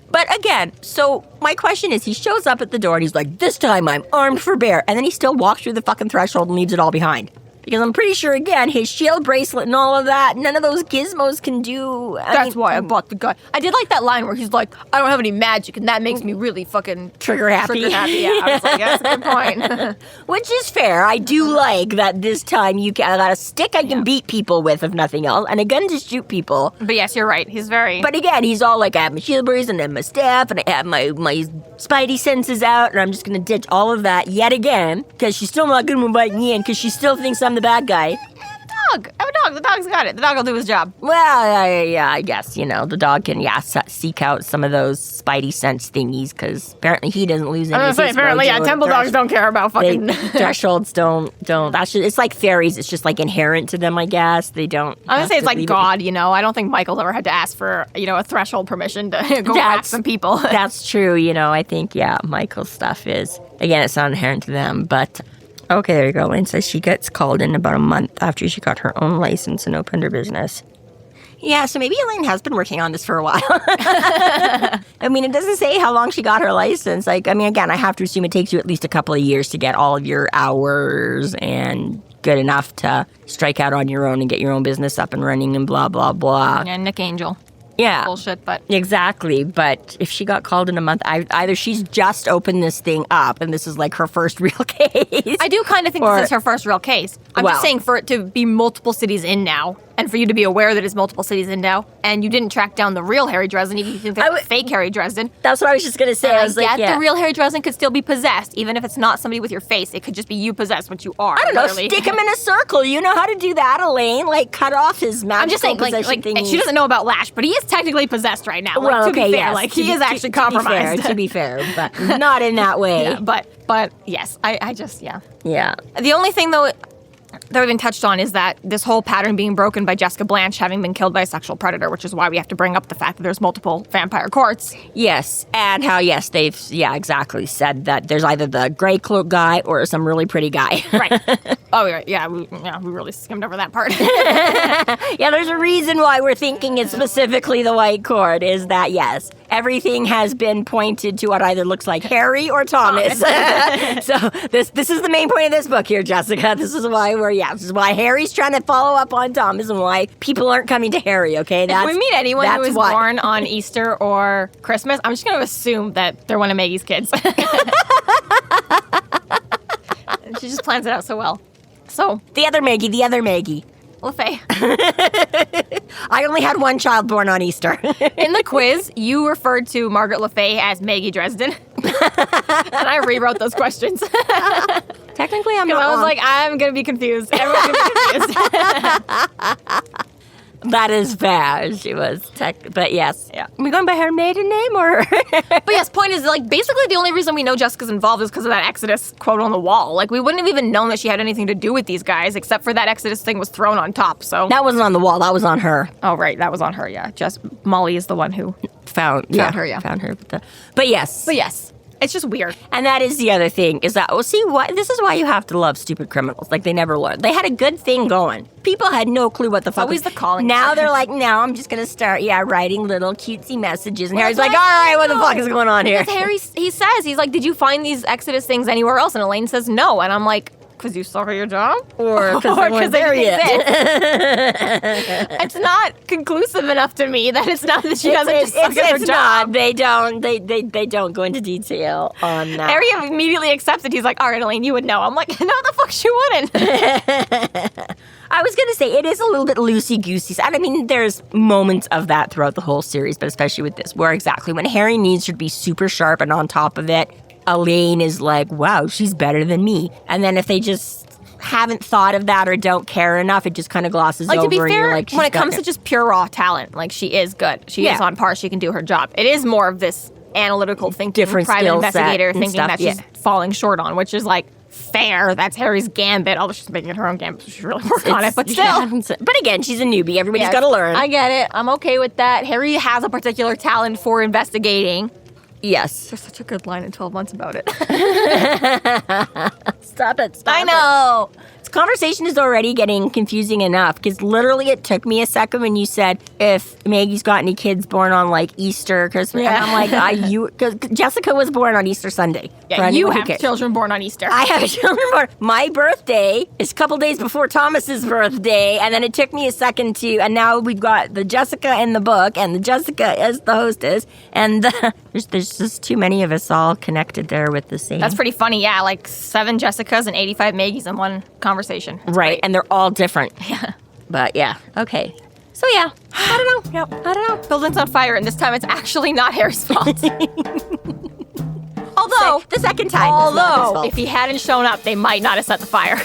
But again, so my question is, he shows up at the door and he's like, this time I'm armed for bear. And then he still walks through the fucking threshold and leaves it all behind. Because I'm pretty sure, again, his shield bracelet and all of that, none of those gizmos can do... That's why I bought the gun. I did like that line where he's like, I don't have any magic, and that makes me really fucking... Trigger happy. Yeah, I was like, that's a good point. Which is fair. I do like that this time I got a stick I can beat people with, if nothing else, and a gun to shoot people. But yes, you're right. He's very... But again, he's all like, I have my shield bracelet, and I have my staff, and I have my spidey senses out, and I'm just going to ditch all of that yet again, because she's still not going to invite me in, because she still thinks I'm the bad guy. Dog. I have a dog. The dog's got it. The dog will do his job. Well, yeah, I guess, the dog can, seek out some of those spidey sense thingies, because apparently he doesn't lose any I of was going his to say, apparently, mojo. temple dogs don't care about fucking... Thresholds don't. That's just, it's like fairies. It's just like inherent to them, I guess. They don't. I'm going to say it's like God, I don't think Michael's ever had to ask for, a threshold permission to go whack some people. That's true, I think, Michael's stuff is, again, it's not inherent to them, but... Okay, there you go. Elaine says she gets called in about a month after she got her own license and opened her business. Yeah, so maybe Elaine has been working on this for a while. I mean, it doesn't say how long she got her license. Again, I have to assume it takes you at least a couple of years to get all of your hours and good enough to strike out on your own and get your own business up and running and blah, blah, blah. Yeah, Nick Angel. Yeah. Bullshit, but... Exactly, but if she got called in a month, either she's just opened this thing up and this is like her first real case. I do kind of think this is her first real case. I'm just saying for it to be multiple cities in now, and for you to be aware that it's multiple cities in now, and you didn't track down the real Harry Dresden, even if you think that's fake Harry Dresden. That's what I was just going to say. The real Harry Dresden could still be possessed, even if it's not somebody with your face. It could just be you possessed, which you are. I don't know, literally. stick him in a circle. You know how to do that, Elaine. Like, cut off his magical I'm just saying, possession thingies. she doesn't know about Lash, but he is technically possessed right now. To be fair, yes. he is actually compromised. To be fair, but not in that way. Yeah, but yes, I just, Yeah. The only thing, though, that we've been touched on is that this whole pattern being broken by Jessica Blanche having been killed by a sexual predator, which is why we have to bring up the fact that there's multiple vampire courts. Yes, and how, they've, exactly, said that there's either the gray cloak guy or some really pretty guy. Right. Oh, yeah, we really skimmed over that part. Yeah, there's a reason why we're thinking it's specifically the White Court, is that, yes, everything has been pointed to what either looks like Harry or Thomas. So this is the main point of this book here, Jessica. This is why this is why Harry's trying to follow up on Thomas and why people aren't coming to Harry, okay? If we meet anyone who was born on Easter or Christmas, I'm just going to assume that they're one of Maggie's kids. She just plans it out so well. So, the other Maggie. LaFay. I only had one child born on Easter. In the quiz, you referred to Margaret LaFay as Maggie Dresden. And I rewrote those questions. Technically, I'm not I was wrong. like, I'm going to be confused. Everyone's going to be confused. That is fair. She was but yes. Yeah. Are we going by her maiden name or? But yes, point is, basically the only reason we know Jessica's involved is because of that Exodus quote on the wall. We wouldn't have even known that she had anything to do with these guys, except for that Exodus thing was thrown on top, so. That wasn't on the wall. That was on her. Oh, right. That was on her, yeah. Just Molly is the one who Found her, yeah. Found her. But yes. It's just weird. And that is the other thing, is that, this is why you have to love stupid criminals. Like, they never learn. They had a good thing going. People had no clue what the fuck. Always the calling. Now they're like, now I'm just going to start, writing little cutesy messages. And Harry's like, all right, what the fuck is going on here? Because Harry, he says, he's like, did you find these Exodus things anywhere else? And Elaine says no. And I'm like, because you suck at your job? Or because they didn't exist. It's not conclusive enough to me that it's not that she doesn't just suck at her job. Not. They don't go into detail on that. Harry immediately accepts it. He's like, all right, Elaine, you would know. I'm like, no, the fuck she wouldn't. I was going to say, it is a little bit loosey-goosey. I mean, there's moments of that throughout the whole series, but especially with this, where exactly when Harry needs her to be super sharp and on top of it, Elaine is like, wow, she's better than me. And then if they just haven't thought of that or don't care enough, it just kind of glosses over. To be and fair, you're like, when it comes to just pure raw talent, like, she is good. She is on par. She can do her job. It is more of this analytical thinking, different private investigator thinking stuff, that she's falling short on, which is like fair. That's Harry's gambit. Although she's making it her own gambit, so she should really work on it. But still. But again, she's a newbie. Everybody's got to learn. I get it. I'm okay with that. Harry has a particular talent for investigating. Yes. There's such a good line in 12 Months about it. Stop it. I know. This conversation is already getting confusing enough, because literally it took me a second when you said, if Maggie's got any kids born on, like, Easter, Christmas, and I'm like, because Jessica was born on Easter Sunday. Yeah, you have children born on Easter. I have children born. My birthday is a couple days before Thomas's birthday, and then it took me a second and now we've got the Jessica in the book, and the Jessica as the hostess, and there's just too many of us all connected there with the same. That's pretty funny, yeah, like 7 Jessicas and 85 Maggies in one conversation. That's right, great. and they're all different. Yeah. But yeah, okay. So yeah, I don't know. Yep. I don't know. Building's on fire, and this time it's actually not Harry's fault. Although, the second time, it's not his fault. If he hadn't shown up, they might not have set the fire.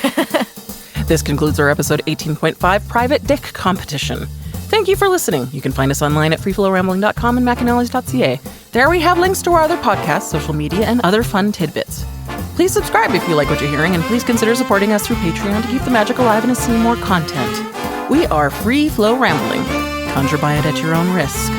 This concludes our episode 18.5 Private Dick Competition. Thank you for listening. You can find us online at freeflowrambling.com and McAnallys.ca. There we have links to our other podcasts, social media, and other fun tidbits. Please subscribe if you like what you're hearing, and please consider supporting us through Patreon to keep the magic alive and to see more content. We are Free Flow Rambling. Conjure by it at your own risk.